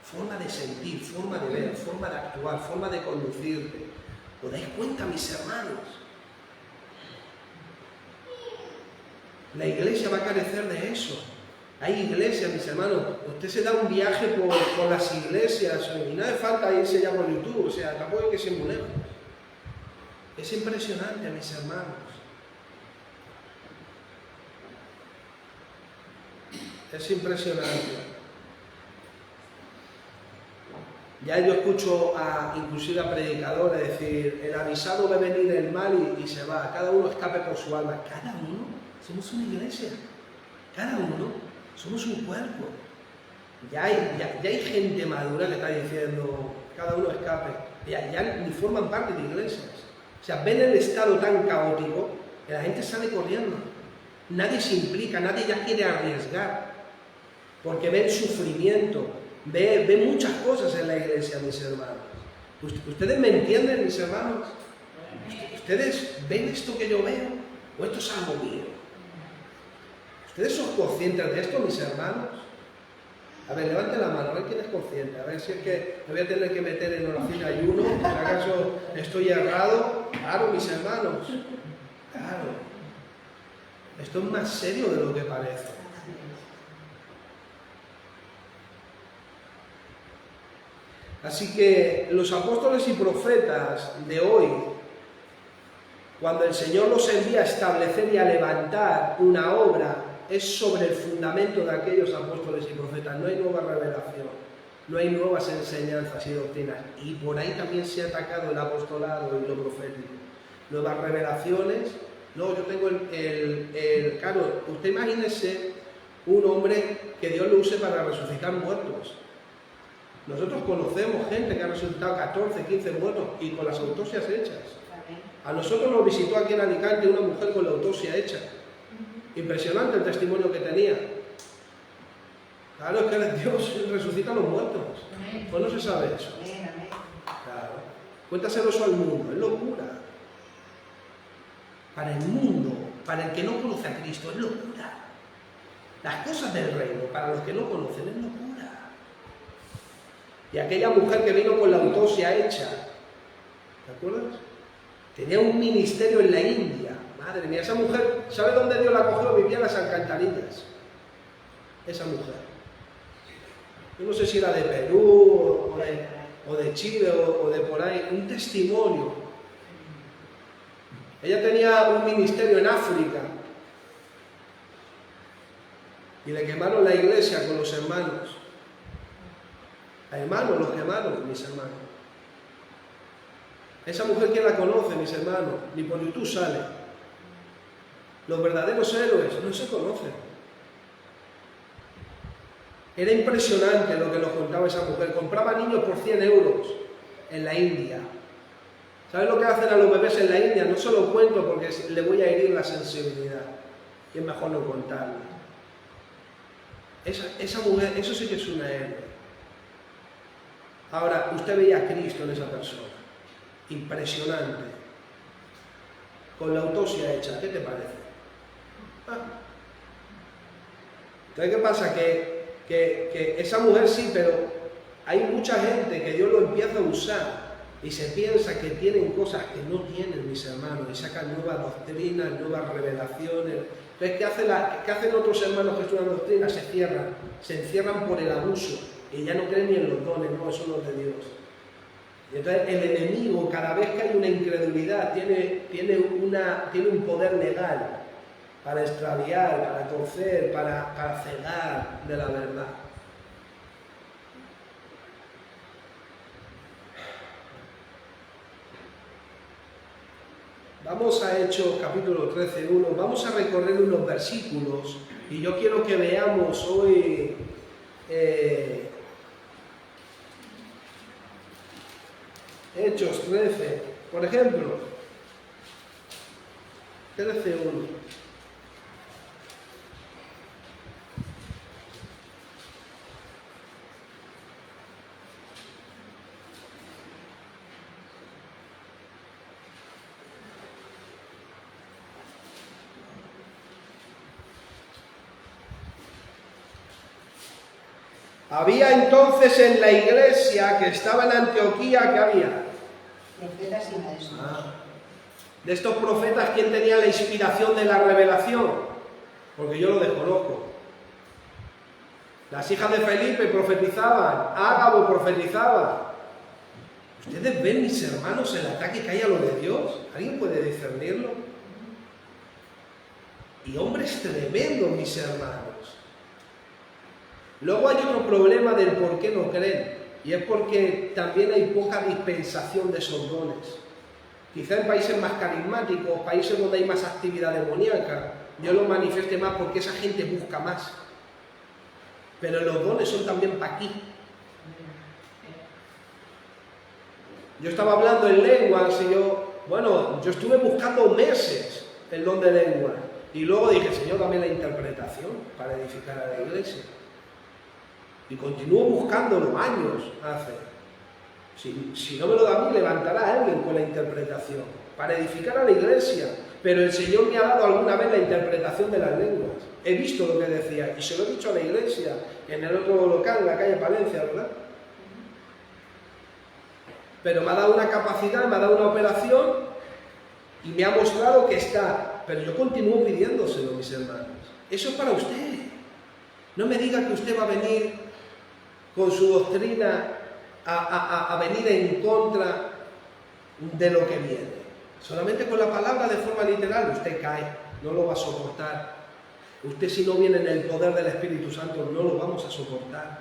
Forma de sentir, forma de ver, forma de actuar, forma de conducirte. ¿Os dais cuenta, mis hermanos? La iglesia va a carecer de eso. Hay iglesias, mis hermanos. Usted se da un viaje por las iglesias y no hace falta irse ya por YouTube. O sea, tampoco hay que ser muy lejos. Es impresionante, mis hermanos. Es impresionante. Ya yo escucho inclusive a predicadores decir, el avisado ve venir el mal y se va, cada uno escape por su alma. Cada uno somos una iglesia, cada uno somos un cuerpo. Ya hay gente madura que está diciendo, cada uno escape, ya ni forman parte de iglesias. O sea, ven el estado tan caótico que la gente sale corriendo. Nadie se implica, nadie ya quiere arriesgar, porque ve el sufrimiento. Ve muchas cosas en la iglesia, mis hermanos. ¿Ustedes me entienden, mis hermanos? ¿Ustedes ven esto que yo veo? ¿O esto es algo mío? ¿Ustedes son conscientes de esto, mis hermanos? A ver, levanten la mano, a ver quién es consciente. A ver si es que me voy a tener que meter en oración y ayuno. Si acaso estoy errado. Claro, mis hermanos. Claro. Esto es más serio de lo que parece. Así que los apóstoles y profetas de hoy, cuando el Señor los envía a establecer y a levantar una obra, es sobre el fundamento de aquellos apóstoles y profetas. No hay nueva revelación, no hay nuevas enseñanzas y doctrinas. Y por ahí también se ha atacado el apostolado y lo profético. nuevas revelaciones. No, yo tengo claro, usted imagínese un hombre que Dios lo use para resucitar muertos. Nosotros conocemos gente que ha resucitado 14, 15 muertos y con las autopsias hechas. A nosotros nos visitó aquí en Alicante una mujer con la autopsia hecha. Impresionante el testimonio que tenía. Claro, es que Dios resucita a los muertos. Pues no se sabe eso. Claro. Cuéntaselo eso al mundo, es locura. Para el mundo, para el que no conoce a Cristo, es locura. Las cosas del reino, para los que no conocen, es locura. Y aquella mujer que vino con la autopsia hecha, ¿te acuerdas? Tenía un ministerio en la India. Madre mía, esa mujer, ¿sabe dónde Dios la cogió? Vivía en las alcantarillas. Esa mujer. Yo no sé si era de Perú o de Chile o de por ahí. Un testimonio. Ella tenía un ministerio en África. Y le quemaron la iglesia con los hermanos. A hermanos los quemaron, mis hermanos. Esa mujer, ¿quién la conoce, mis hermanos? Ni por YouTube sale. Los verdaderos héroes no se conocen. Era impresionante lo que nos contaba esa mujer. Compraba niños por 100 euros en la India. ¿Sabes lo que hacen a los bebés en la India? No se lo cuento porque le voy a herir la sensibilidad. Y es mejor no contarlo. Esa mujer, eso sí que es una héroe. Ahora, usted veía a Cristo en esa persona. Impresionante. Con la autopsia hecha, ¿qué te parece? Entonces, ¿qué pasa? Que esa mujer sí, pero hay mucha gente que Dios lo empieza a usar y se piensa que tienen cosas que no tienen, mis hermanos, y sacan nuevas doctrinas, nuevas revelaciones. Entonces, ¿qué hacen otros hermanos que estudian doctrina? Se encierran por el abuso y ya no creen ni en los dones, no, eso no es de Dios. Y entonces el enemigo, cada vez que hay una incredulidad, tiene un poder legal para extraviar, para torcer, para cegar de la verdad. Vamos a Hechos capítulo 13:1, vamos a recorrer unos versículos y yo quiero que veamos hoy Hechos 13, por ejemplo, 13:1. Había entonces en la iglesia que estaba en Antioquía, ¿qué había? Profetas y maestros. De estos profetas, ¿quién tenía la inspiración de la revelación? Porque yo lo desconozco. Las hijas de Felipe profetizaban, Ágabo profetizaba. ¿Ustedes ven, mis hermanos, el ataque que hay a lo de Dios? ¿Alguien puede discernirlo? Y hombres tremendos, mis hermanos. Luego hay otro problema del por qué no creen, y es porque también hay poca dispensación de esos dones. Quizá en países más carismáticos, países donde hay más actividad demoníaca, Dios lo manifieste más porque esa gente busca más. Pero los dones son también para aquí. Yo estaba hablando en lenguas y yo estuve buscando meses el don de lenguas. Y luego dije, Señor, dame la interpretación para edificar a la iglesia. Y continúo buscándolo años hace. Si no me lo da a mí, levantará a alguien con la interpretación para edificar a la iglesia. Pero el Señor me ha dado alguna vez la interpretación de las lenguas. He visto lo que decía y se lo he dicho a la iglesia en el otro local, en la calle Palencia, ¿verdad? Pero me ha dado una capacidad, me ha dado una operación y me ha mostrado que está. Pero yo continúo pidiéndoselo, mis hermanos. Eso es para usted. No me diga que usted va a venir con su doctrina a venir en contra de lo que viene. Solamente con la palabra de forma literal usted cae, no lo va a soportar. Usted, si no viene en el poder del Espíritu Santo, no lo vamos a soportar.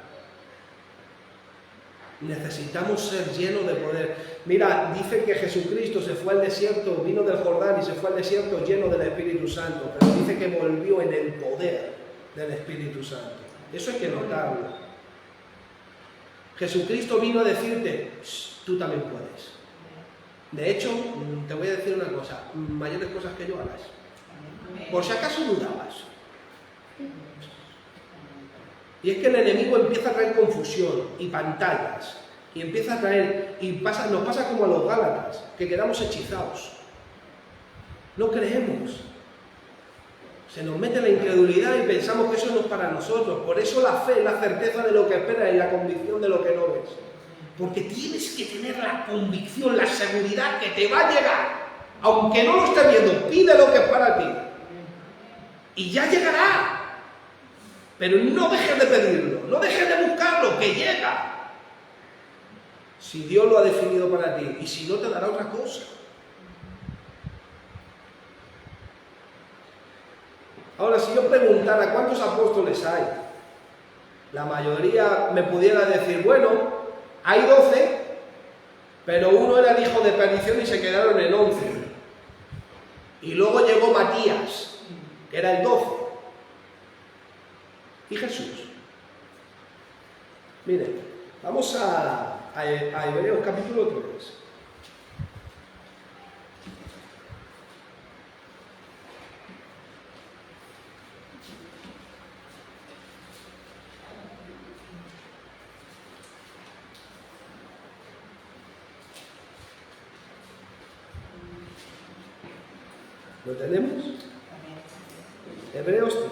Necesitamos ser llenos de poder. Mira, dice que Jesucristo se fue al desierto, vino del Jordán y se fue al desierto lleno del Espíritu Santo, pero dice que volvió en el poder del Espíritu Santo. Eso hay que notarlo. Jesucristo vino a decirte, tú también puedes. De hecho, te voy a decir una cosa, mayores cosas que yo harás. Por si acaso dudabas. Y es que el enemigo empieza a traer confusión y pantallas. Y empieza a traer, nos pasa como a los Gálatas, que quedamos hechizados. No creemos. Se nos mete la incredulidad y pensamos que eso no es para nosotros. Por eso la fe es la certeza de lo que esperas y la convicción de lo que no ves. Porque tienes que tener la convicción, la seguridad que te va a llegar. Aunque no lo estés viendo, pide lo que es para ti. Y ya llegará. Pero no dejes de pedirlo, no dejes de buscarlo, que llega. Si Dios lo ha definido para ti, y si no, te dará otra cosa. Ahora, si yo preguntara cuántos apóstoles hay, la mayoría me pudiera decir, bueno, hay 12, pero uno era el hijo de perdición y se quedaron en 11. Y luego llegó Matías, que era el 12. Y Jesús. Miren, vamos a Hebreos capítulo 3. ¿Lo tenemos? Hebreos 3.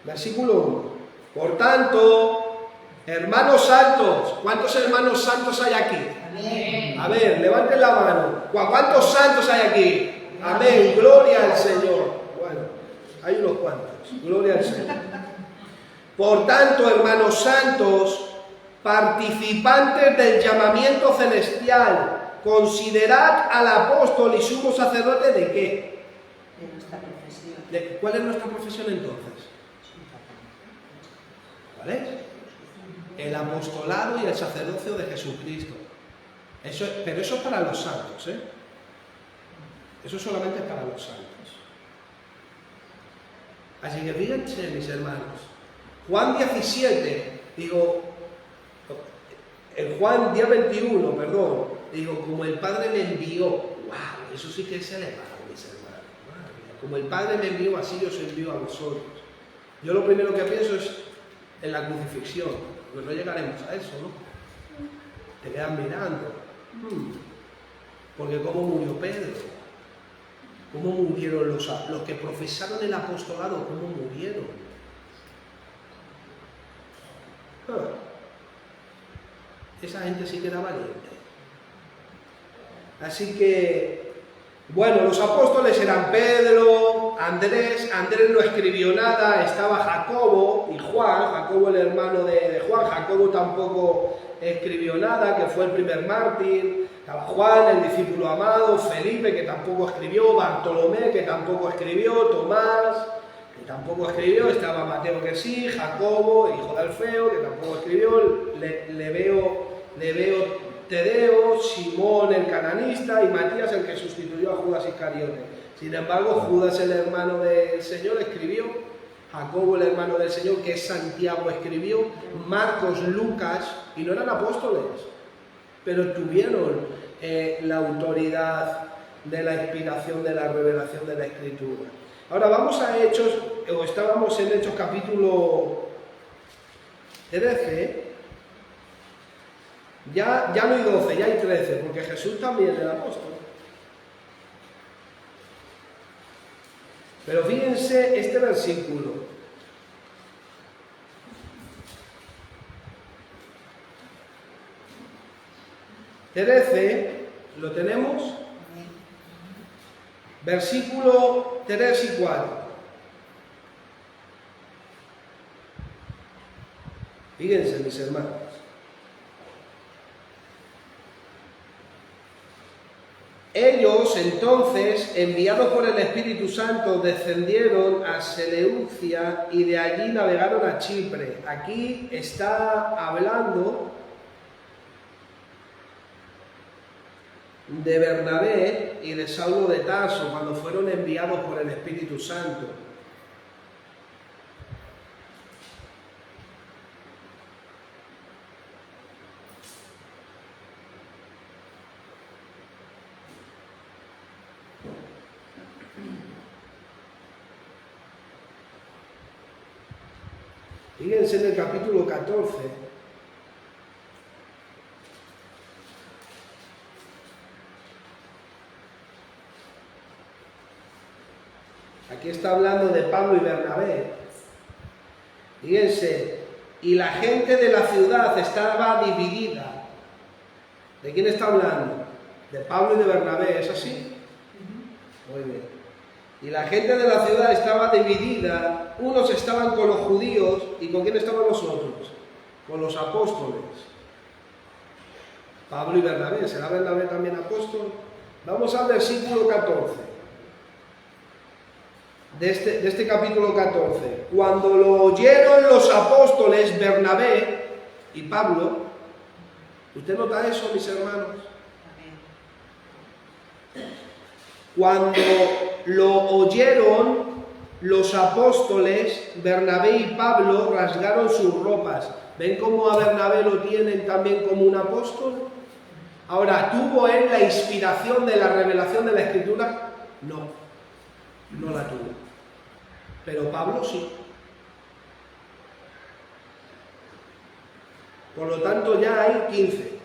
Versículo 1. Por tanto, hermanos santos, ¿cuántos hermanos santos hay aquí? Amén. A ver, levanten la mano. ¿Cuántos santos hay aquí? Amén. Gloria al Señor. Bueno, hay unos cuantos. Gloria al Señor. Por tanto, hermanos santos, participantes del llamamiento celestial, considerad al apóstol y sumo sacerdote de qué? De nuestra profesión. ¿Cuál es nuestra profesión entonces? ¿Cuál es? El apostolado y el sacerdocio de Jesucristo. Pero eso es para los santos, ¿eh? Eso solamente es para los santos. Así que fíjense, mis hermanos. Juan 17, el Juan día 21, perdón, como el Padre me envió. ¡Wow! Eso sí que es elevado, mis hermanos. Como el Padre me envió, así yo os envío a vosotros. Yo lo primero que pienso es en la crucifixión, pues no llegaremos a eso, ¿no? Te quedas mirando. Porque cómo murió Pedro, cómo murieron los que profesaron el apostolado, cómo murieron. Esa gente sí que era valiente. Así que, bueno, los apóstoles eran Pedro, Andrés no escribió nada, estaba Jacobo y Juan, Jacobo el hermano de Juan, Jacobo tampoco escribió nada, que fue el primer mártir, estaba Juan, el discípulo amado, Felipe, que tampoco escribió, Bartolomé, que tampoco escribió, Tomás, que tampoco escribió, estaba Mateo, que sí, Jacobo, hijo de Alfeo, que tampoco escribió, Leveo, Tadeo, Simón el cananista y Matías el que sustituyó a Judas Iscariote. Sin embargo, Judas el hermano del Señor escribió, Jacobo el hermano del Señor, que es Santiago, escribió, Marcos, Lucas, y no eran apóstoles, pero tuvieron la autoridad de la inspiración, de la revelación de la Escritura. Ahora vamos a Hechos, estábamos en Hechos capítulo 13. Ya no hay 12, ya hay 13, porque Jesús también era apóstol. Pero fíjense este versículo. ¿lo tenemos? Versículo 3 y 4. Fíjense, mis hermanos. Ellos entonces, enviados por el Espíritu Santo, descendieron a Seleucia y de allí navegaron a Chipre. Aquí está hablando de Bernabé y de Saulo de Tarso cuando fueron enviados por el Espíritu Santo. Fíjense en el capítulo 14. Aquí está hablando de Pablo y Bernabé. Fíjense, y la gente de la ciudad estaba dividida. ¿De quién está hablando? De Pablo y de Bernabé, ¿es así? Muy bien. Y la gente de la ciudad estaba dividida, unos estaban con los judíos, ¿y con quién estaban los otros? Con los apóstoles. Pablo y Bernabé, ¿será Bernabé también apóstol? Vamos al versículo 14, de este capítulo 14. Cuando lo oyeron los apóstoles Bernabé y Pablo, ¿usted nota eso, mis hermanos? Cuando lo oyeron los apóstoles, Bernabé y Pablo rasgaron sus ropas. ¿Ven cómo a Bernabé lo tienen también como un apóstol? Ahora, ¿tuvo él la inspiración de la revelación de la Escritura? No, no la tuvo. Pero Pablo sí. Por lo tanto, ya hay 15.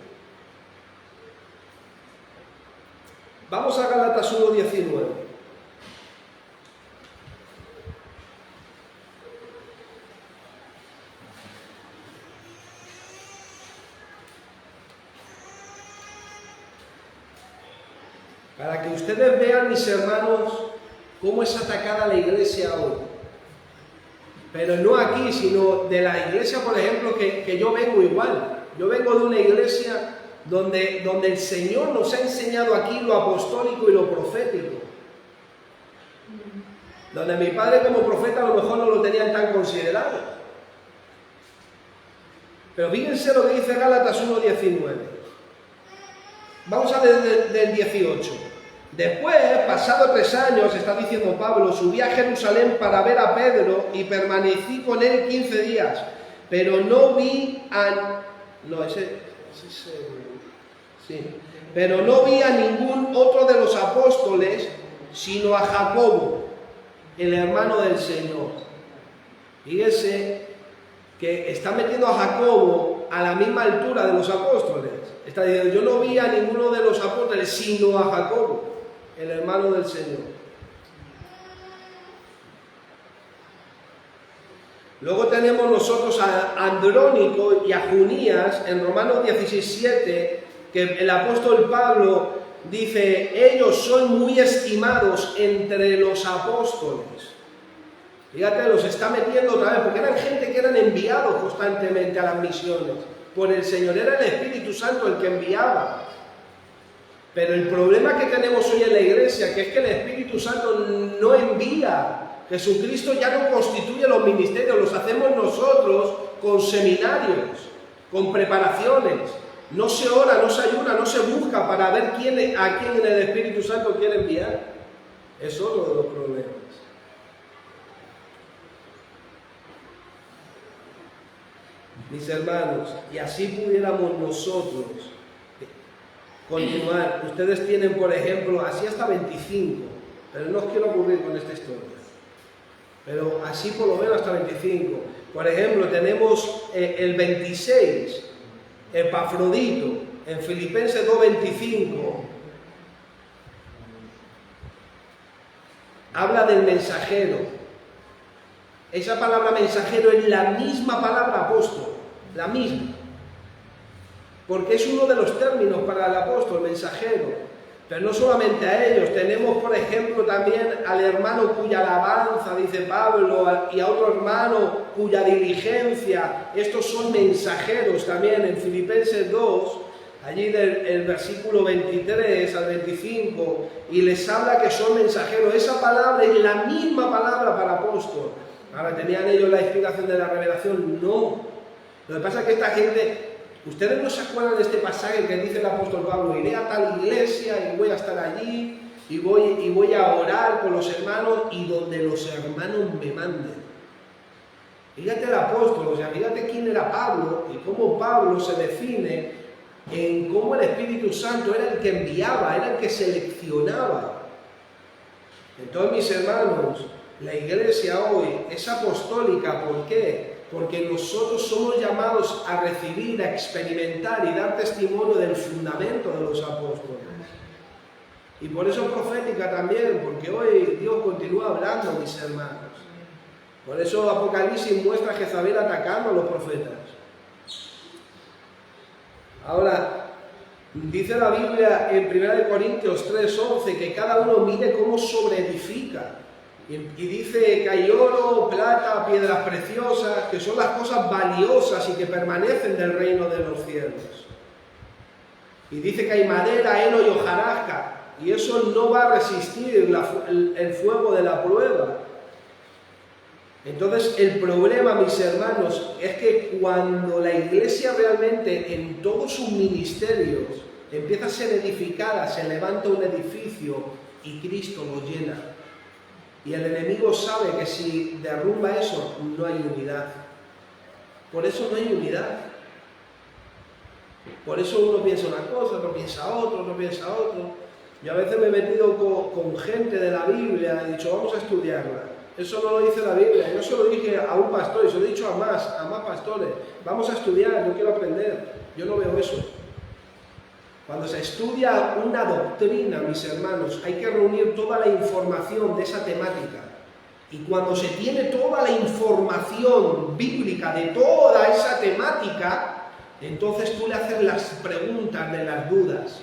Vamos a Gálatas 1:19. Para que ustedes vean, mis hermanos, cómo es atacada la iglesia hoy. Pero no aquí, sino de la iglesia, por ejemplo, que yo vengo igual. Yo vengo de una iglesia donde el Señor nos ha enseñado aquí lo apostólico y lo profético. Donde mi padre como profeta a lo mejor no lo tenían tan considerado. Pero fíjense lo que dice Gálatas 1:19. Vamos a ver del 18. Después, pasado 3 años, está diciendo Pablo, subí a Jerusalén para ver a Pedro y permanecí con él 15 días. Pero no vi a... Pero no vi a ningún otro de los apóstoles, sino a Jacobo, el hermano del Señor. Fíjese que está metiendo a Jacobo a la misma altura de los apóstoles. Está diciendo, yo no vi a ninguno de los apóstoles, sino a Jacobo, el hermano del Señor. Luego tenemos nosotros a Andrónico y a Junías en Romanos 16:7, que el apóstol Pablo dice, ellos son muy estimados entre los apóstoles. Fíjate, los está metiendo otra vez, porque eran gente que eran enviados constantemente a las misiones por el Señor, era el Espíritu Santo el que enviaba. Pero el problema que tenemos hoy en la iglesia, que es que el Espíritu Santo no envía. Jesucristo ya no constituye los ministerios, los hacemos nosotros con seminarios, con preparaciones. No se ora, no se ayuna, no se busca para ver a quién el Espíritu Santo quiere enviar. Es otro de los problemas. Mis hermanos, y así pudiéramos nosotros continuar. Ustedes tienen, por ejemplo, así hasta 25, pero no os quiero aburrir con esta historia. Pero así por lo menos hasta 25. Por ejemplo, tenemos el 26, Epafrodito, en Filipenses 2:25. Habla del mensajero. Esa palabra mensajero es la misma palabra apóstol, la misma. Porque es uno de los términos para el apóstol, mensajero. Pero no solamente a ellos, tenemos por ejemplo también al hermano cuya alabanza, dice Pablo, y a otro hermano cuya diligencia, estos son mensajeros también en Filipenses 2, allí del versículo 23 al 25, y les habla que son mensajeros. Esa palabra es la misma palabra para apóstol. Ahora, ¿tenían ellos la explicación de la revelación? No. Lo que pasa es que esta gente, ustedes no se acuerdan de este pasaje que dice el apóstol Pablo: iré a tal iglesia y voy a estar allí y voy a orar con los hermanos y donde los hermanos me manden. Fíjate el apóstol, o sea, fíjate quién era Pablo y cómo Pablo se define en cómo el Espíritu Santo era el que enviaba, era el que seleccionaba. Entonces, mis hermanos, la iglesia hoy es apostólica. ¿Por qué? Porque nosotros somos llamados a recibir, a experimentar y dar testimonio del fundamento de los apóstoles. Y por eso profética también, porque hoy Dios continúa hablando, mis hermanos. Por eso Apocalipsis muestra a Jezabel atacando a los profetas. Ahora, dice la Biblia en 1 Corintios 3:11 que cada uno mire cómo sobreedifica. Y dice que hay oro, plata, piedras preciosas, que son las cosas valiosas y que permanecen del reino de los cielos. Y dice que hay madera, heno y hojarasca, y eso no va a resistir el fuego de la prueba. Entonces, el problema, mis hermanos, es que cuando la iglesia realmente en todos sus ministerios empieza a ser edificada, se levanta un edificio y Cristo lo llena. Y el enemigo sabe que si derrumba eso, no hay unidad. Por eso no hay unidad. Por eso uno piensa una cosa, otro piensa otro, otro piensa otro. Yo a veces me he metido con gente de la Biblia y he dicho, vamos a estudiarla. Eso no lo dice la Biblia. Yo se lo dije a un pastor y se lo he dicho a más pastores. Vamos a estudiar, yo quiero aprender. Yo no veo eso. Cuando se estudia una doctrina, mis hermanos, hay que reunir toda la información de esa temática. Y cuando se tiene toda la información bíblica de toda esa temática, entonces tú le haces las preguntas de las dudas.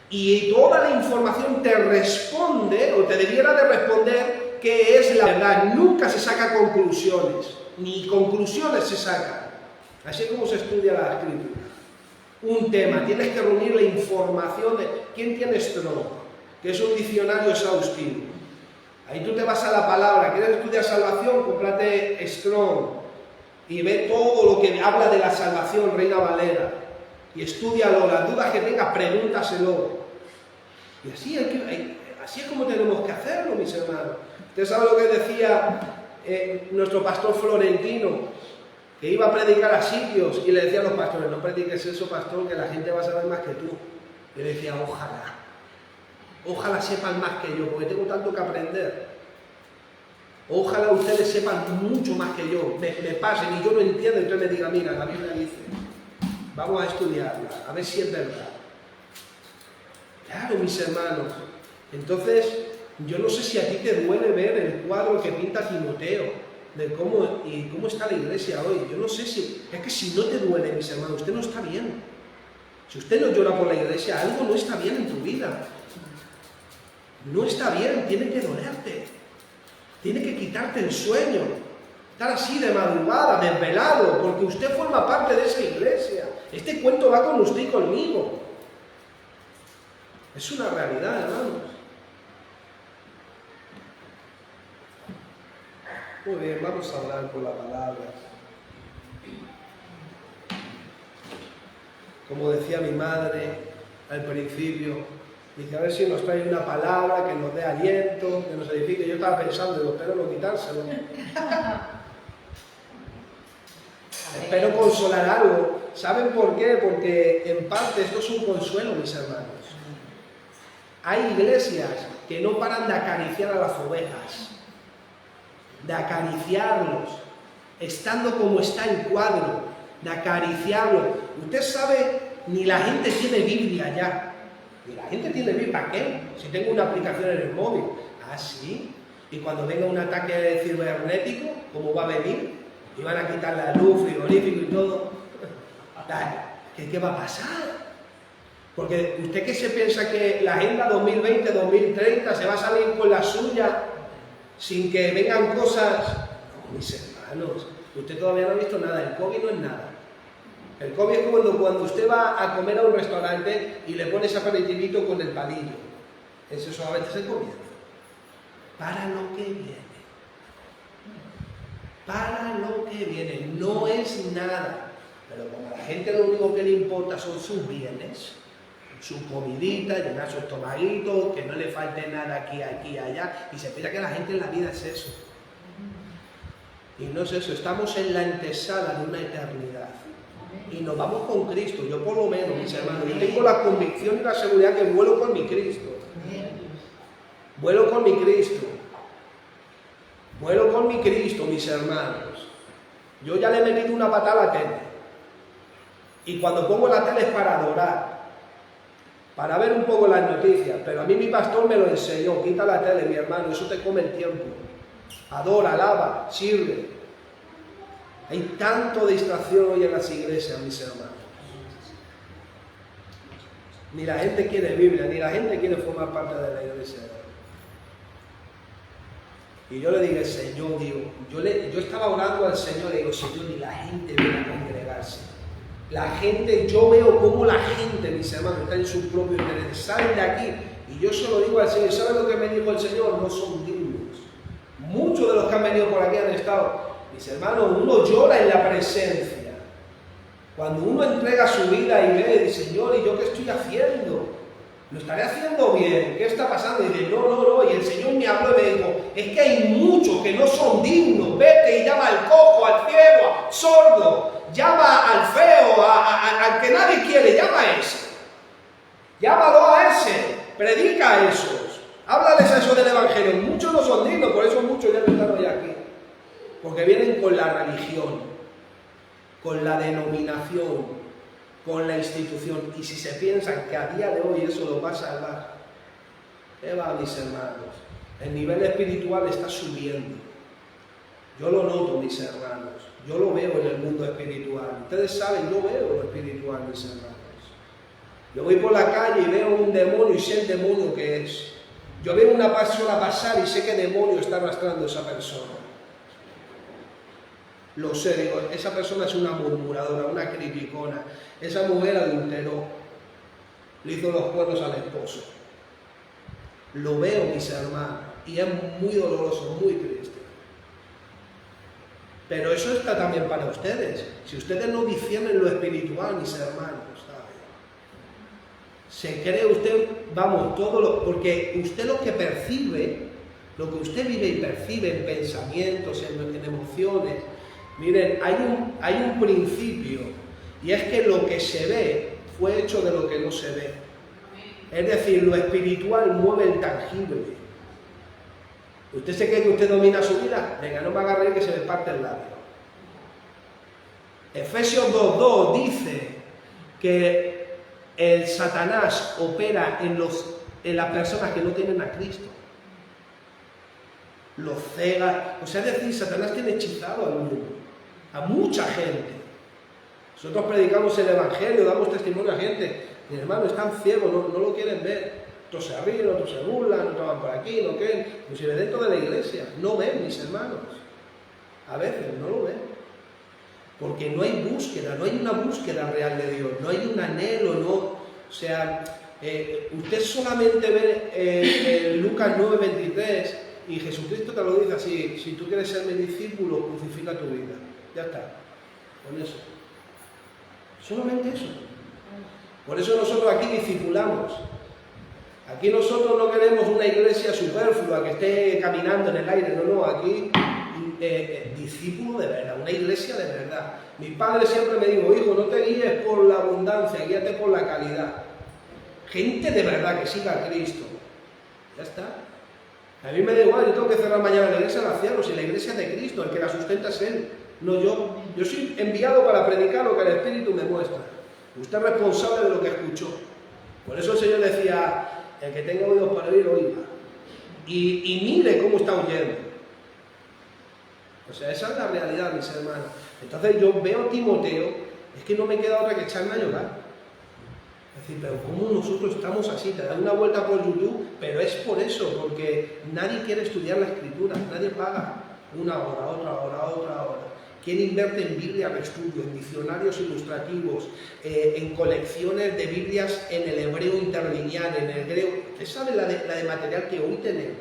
Y toda la información te responde, o te debiera de responder, qué es la verdad. Nunca se saca conclusiones, ni conclusiones se sacan. Así es como se estudia la Escritura. Un tema, tienes que reunir la información de... ¿Quién tiene Strong? Que es un diccionario exhaustivo. Ahí tú te vas a la palabra, ¿quieres estudiar salvación? Cómprate Strong y ve todo lo que habla de la salvación, Reina Valera, y estúdialo, las dudas que tengas, pregúntaselo. Y así es como tenemos que hacerlo, mis hermanos. Usted sabe lo que decía nuestro pastor Florentino, que iba a predicar a sitios y le decía a los pastores: no prediques eso, pastor, que la gente va a saber más que tú. Y le decía: ojalá sepan más que yo, porque tengo tanto que aprender. Ojalá ustedes sepan mucho más que yo, me pasen y yo no entiendo, y entonces me diga: mira, la Biblia dice, vamos a estudiarla, a ver si es verdad. Claro, mis hermanos. Entonces, yo no sé si a ti te duele ver el cuadro que pinta Timoteo, de cómo está la iglesia hoy. Yo no sé si... Es que si no te duele, mis hermanos, usted no está bien. Si usted no llora por la iglesia, algo no está bien en tu vida. No está bien, tiene que dolerte. Tiene que quitarte el sueño. Estar así de madrugada, desvelado, porque usted forma parte de esa iglesia. Este cuento va con usted y conmigo. Es una realidad, hermanos. Muy bien, vamos a hablar por la palabra. Como decía mi madre al principio, dice: a ver si nos trae una palabra que nos dé aliento, que nos edifique. Yo estaba pensando, espero no quitárselo. Espero consolar algo. ¿Saben por qué? Porque en parte esto es un consuelo, mis hermanos. Hay iglesias que no paran de acariciar a las ovejas, de acariciarlos, estando como está el cuadro, de acariciarlos. Usted sabe, ni la gente tiene Biblia ya. Ni la gente tiene Biblia. ¿Para qué? Si tengo una aplicación en el móvil. Ah, sí. Y cuando venga un ataque cibernético, ¿cómo va a venir? Y van a quitar la luz, frigorífico y todo. ¿Qué va a pasar? Porque usted que se piensa que la agenda 2020-2030 se va a salir con la suya sin que vengan cosas... No, mis hermanos, usted todavía no ha visto nada, el COVID no es nada. El COVID es cuando usted va a comer a un restaurante y le pone ese aperitivito con el palillo. Eso solamente es el comienzo. Para lo que viene. Para lo que viene. No es nada. Pero como a la gente lo único que le importa son sus bienes, su comidita, llenar su estomaguito, que no le falte nada aquí, allá, y se piensa que la gente en la vida es eso. Y no es eso, estamos en la antesala de una eternidad. Y nos vamos con Cristo, yo por lo menos, mis hermanos, yo tengo la convicción y la seguridad que vuelo con mi Cristo. Vuelo con mi Cristo. Vuelo con mi Cristo, mis hermanos. Yo ya le he metido una patada a la tele. Y cuando pongo la tele es para adorar, para ver un poco las noticias. Pero a mí mi pastor me lo enseñó: quita la tele, mi hermano, eso te come el tiempo. Adora, alaba, sirve. Hay tanto distracción hoy en las iglesias, mis hermanos. Ni la gente quiere Biblia, ni la gente quiere formar parte de la iglesia. Y yo le dije, Señor, digo, yo estaba orando al Señor, le digo, Señor, ni la gente viene a congregarse. La gente, yo veo cómo la gente, mis hermanos, está en su propio interés, salen de aquí. Y yo se lo digo al Señor, ¿saben lo que me dijo el Señor? No son dignos. Muchos de los que han venido por aquí han estado, mis hermanos, uno llora en la presencia. Cuando uno entrega su vida y ve, Señor, ¿y yo qué estoy haciendo? ¿Lo estaré haciendo bien? ¿Qué está pasando? Y dice, no. Y el Señor me habló y me dijo, es que hay muchos que no son dignos. Vete y llama al cojo, al ciego, al sordo. Llama al feo, al que nadie quiere. Llama a ese. Llámalo a ese. Predica a esos. Háblales a eso del Evangelio. Muchos no son dignos, por eso muchos ya no están hoy aquí. Porque vienen con la religión, con la denominación, con la institución, y si se piensan que a día de hoy eso lo va a salvar, ¿qué va, mis hermanos? El nivel espiritual está subiendo. Yo lo noto, mis hermanos, yo lo veo en el mundo espiritual. Ustedes saben, yo veo lo espiritual, mis hermanos. Yo voy por la calle y veo un demonio y sé el demonio que es. Yo veo una persona pasar y sé qué demonio está arrastrando esa persona. Lo sé, digo, esa persona es una murmuradora, una criticona. Esa mujer adulteró, le hizo los cuernos al esposo. Lo veo, mis hermanos, y es muy doloroso, muy triste. Pero eso está también para ustedes. Si ustedes no disciernen lo espiritual, mis hermanos, ¿sabe? Se cree usted, vamos, todo lo, porque usted lo que percibe, lo que usted vive y percibe en pensamientos, en emociones. Miren, hay un principio, y es que lo que se ve fue hecho de lo que no se ve. Es decir, lo espiritual mueve el tangible. ¿Usted se cree que usted domina su vida? Venga, no me haga reír que se me parte el labio. Efesios 2:2 dice que el Satanás opera en las personas que no tienen a Cristo. Los cega, o sea, es decir, Satanás tiene hechizado al mundo, a mucha gente. Nosotros predicamos el Evangelio, damos testimonio a gente, mi hermano, están ciegos, no lo quieren ver. Otros se ríen, otros se burlan, otros van por aquí, no creen. Inclusive dentro de la iglesia, no ven, mis hermanos. A veces no lo ven. Porque no hay búsqueda, no hay una búsqueda real de Dios, no hay un anhelo, no. O sea, usted solamente ve Lucas 9:23 y Jesucristo te lo dice así: si tú quieres ser mi discípulo, crucifica tu vida. Ya está, con eso. Solamente eso. Por eso nosotros aquí discipulamos. Aquí nosotros no queremos una iglesia superflua que esté caminando en el aire, no, aquí discípulo de verdad, una iglesia de verdad. Mi padre siempre me dijo, hijo, no te guíes por la abundancia, guíate por la calidad. Gente de verdad que siga a Cristo. Ya está. A mí me da igual, yo tengo que cerrar mañana la iglesia, la cierro, si la iglesia es de Cristo, el que la sustenta es Él, no yo. Yo soy enviado para predicar lo que el Espíritu me muestra. Usted es responsable de lo que escuchó. Por eso el Señor decía, el que tenga oídos para oír, oiga. Y mire cómo está oyendo. O sea, esa es la realidad, mis hermanos. Entonces yo veo a Timoteo, es que no me queda otra que echarme a llorar. Es decir, pero ¿cómo nosotros estamos así? Te dan una vuelta por YouTube, pero es por eso, porque nadie quiere estudiar la Escritura, nadie paga una hora, otra hora, otra hora. ¿Quién invierte en Biblia de estudio, en diccionarios ilustrativos, en colecciones de Biblias en el hebreo interlineal, en el griego? ¿Usted sabe la de material que hoy tenemos?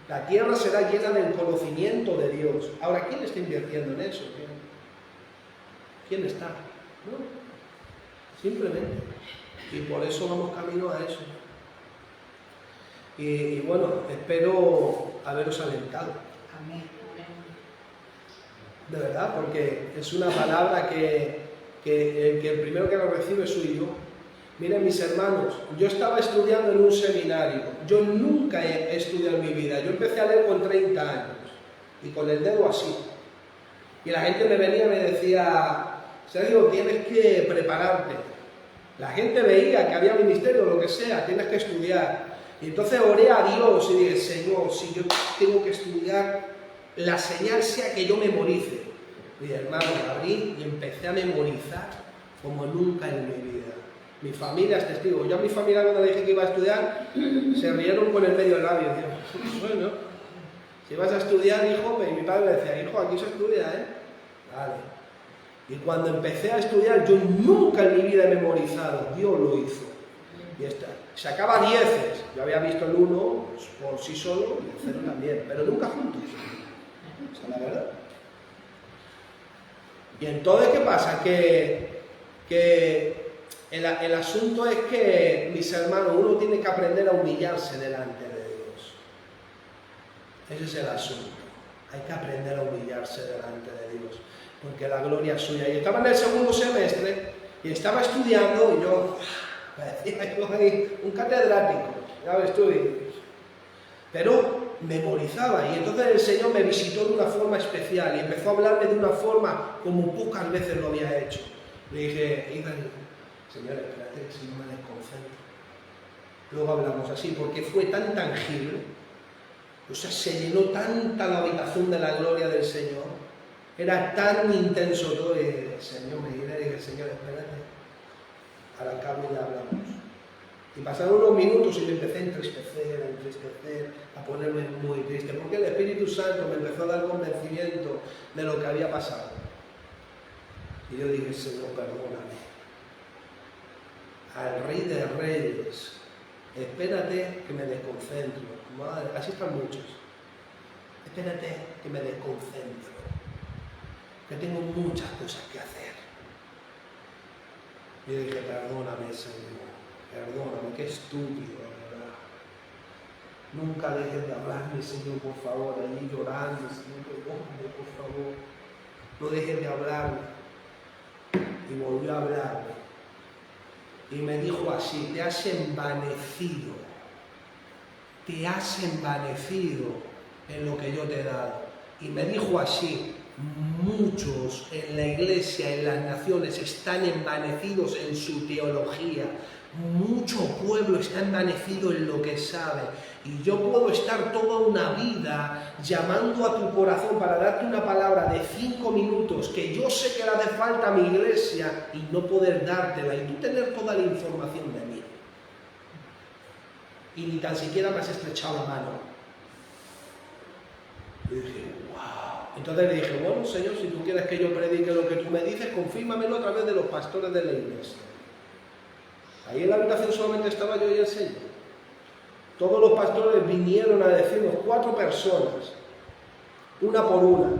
La tierra será llena del conocimiento de Dios. Ahora, ¿quién está invirtiendo en eso? ¿Quién está? No, simplemente. Y por eso vamos camino a eso. Y bueno, espero haberos alentado. Amén. De verdad, porque es una palabra que el primero que lo recibe soy yo. Miren, mis hermanos, yo estaba estudiando en un seminario. Yo nunca he estudiado en mi vida. Yo empecé a leer con 30 años y con el dedo así. Y la gente me venía y me decía, Sergio, tienes que prepararte. La gente veía que había ministerio o lo que sea, tienes que estudiar. Y entonces oré a Dios y dije, Señor, si yo tengo que estudiar, la señal sea que yo memorice. Y hermano, abrí y empecé a memorizar como nunca en mi vida. Mi familia es testigo. Yo a mi familia cuando le dije que iba a estudiar, se rieron con el medio labio. Digo, bueno, si vas a estudiar, hijo, y mi padre me decía, hijo, aquí se estudia, ¿eh? Vale. Y cuando empecé a estudiar, yo nunca en mi vida he memorizado. Dios lo hizo. Y sacaba 10. Yo había visto el 1 por sí solo y el 0 también, pero nunca juntos. Esa es la verdad. Y entonces, ¿qué pasa? Que el asunto es que, mis hermanos, uno tiene que aprender a humillarse delante de Dios. Ese es el asunto. Hay que aprender a humillarse delante de Dios, porque la gloria es suya. Y estaba en el segundo semestre y estaba estudiando y yo parecía un catedrático, ya ves tú, pero memorizaba. Y entonces el Señor me visitó de una forma especial y empezó a hablarme de una forma como pocas veces lo había hecho. Le dije, Señor, espérate que si no me desconcentro. Luego hablamos así, porque fue tan tangible, o sea, se llenó tanta la habitación de la gloria del Señor, era tan intenso todo, y dije, Señor, me dije, Señor, espérate, al cabo ya hablamos. Y pasaron unos minutos y me empecé a entristecer, a ponerme muy triste, porque el Espíritu Santo me empezó a dar convencimiento de lo que había pasado. Y yo dije, Señor, perdóname. Al Rey de Reyes, espérate que me desconcentro. Madre, así están muchos. Espérate que me desconcentro, que tengo muchas cosas que hacer. Y yo dije, perdóname, Señor, perdóname, qué estúpido, ¿verdad? Nunca dejes de hablarme, Señor, por favor, allí llorando, Señor, perdóname, por favor. No dejes de hablarme. Y volvió a hablarme. Y me dijo así, te has envanecido en lo que yo te he dado. Y me dijo así, muchos en la iglesia, en las naciones, están envanecidos en su teología. Mucho pueblo está envanecido en lo que sabe. Y yo puedo estar toda una vida llamando a tu corazón para darte una palabra de 5 minutos que yo sé que le hace falta a mi iglesia y no poder dártela y tú tener toda la información de mí. Y ni tan siquiera me has estrechado la mano. Y dije, wow. Entonces le dije, bueno, Señor, si tú quieres que yo predique lo que tú me dices, confírmamelo a través de los pastores de la iglesia. Ahí en la habitación solamente estaba yo y el Señor. Todos los pastores vinieron a decirnos, 4 personas, una por una,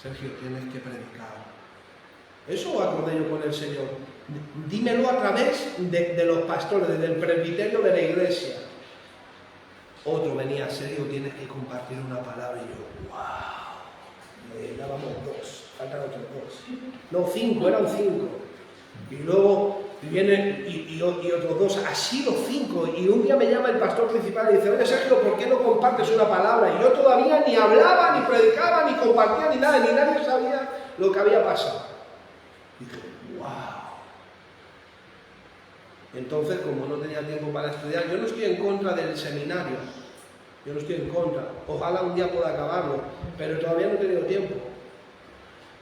Sergio, tienes que predicar. Eso acordé yo con el Señor. Dímelo a través de los pastores, del presbiterio de la iglesia. Otro venía, Sergio, tienes que compartir una palabra. Y yo, wow. Ya vamos 2, faltan otros 2. No, 5, eran 5. Y luego vienen y otros 2, así los 5. Y un día me llama el pastor principal y dice, oye Sergio, ¿por qué no compartes una palabra? Y yo todavía ni hablaba, ni predicaba, ni compartía, ni nada, ni nadie sabía lo que había pasado. Y dije, wow. Entonces, como no tenía tiempo para estudiar, yo no estoy en contra del seminario, yo no estoy en contra, ojalá un día pueda acabarlo, pero todavía no he tenido tiempo.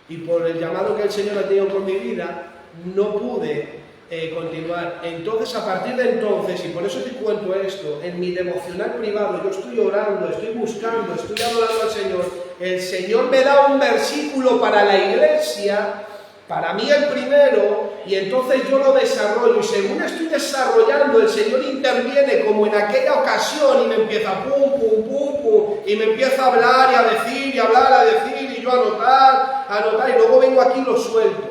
Y por el llamado que el Señor ha tenido por mi vida, no pude continuar. Entonces, a partir de entonces, y por eso te cuento esto, en mi devocional privado, yo estoy orando, estoy buscando, estoy hablando al Señor, el Señor me da un versículo para la iglesia, para mí el primero, y entonces yo lo desarrollo, y según estoy desarrollando, el Señor interviene como en aquella ocasión y me empieza pum, pum, pum, pum, y me empieza a hablar y a decir, y hablar, a decir, y yo a anotar, y luego vengo aquí y lo suelto.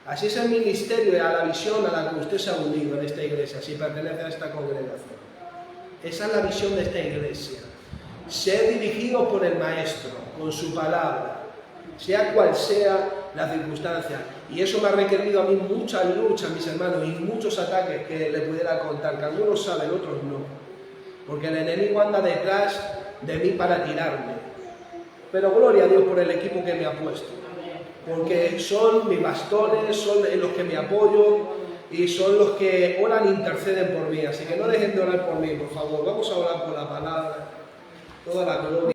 Así es el ministerio y a la visión a la que usted se ha unido en esta iglesia, si pertenece a esta congregación. Esa es la visión de esta iglesia. Ser dirigido por el Maestro, con su palabra, sea cual sea la circunstancia. Y eso me ha requerido a mí muchas luchas, mis hermanos, y muchos ataques que le pudiera contar, que algunos saben, otros no. Porque el enemigo anda detrás de mí para tirarme. Pero gloria a Dios por el equipo que me ha puesto. Porque son mis bastones, son los que me apoyo y son los que oran e interceden por mí. Así que no dejen de orar por mí, por favor. Vamos a orar por la palabra. Toda la gloria.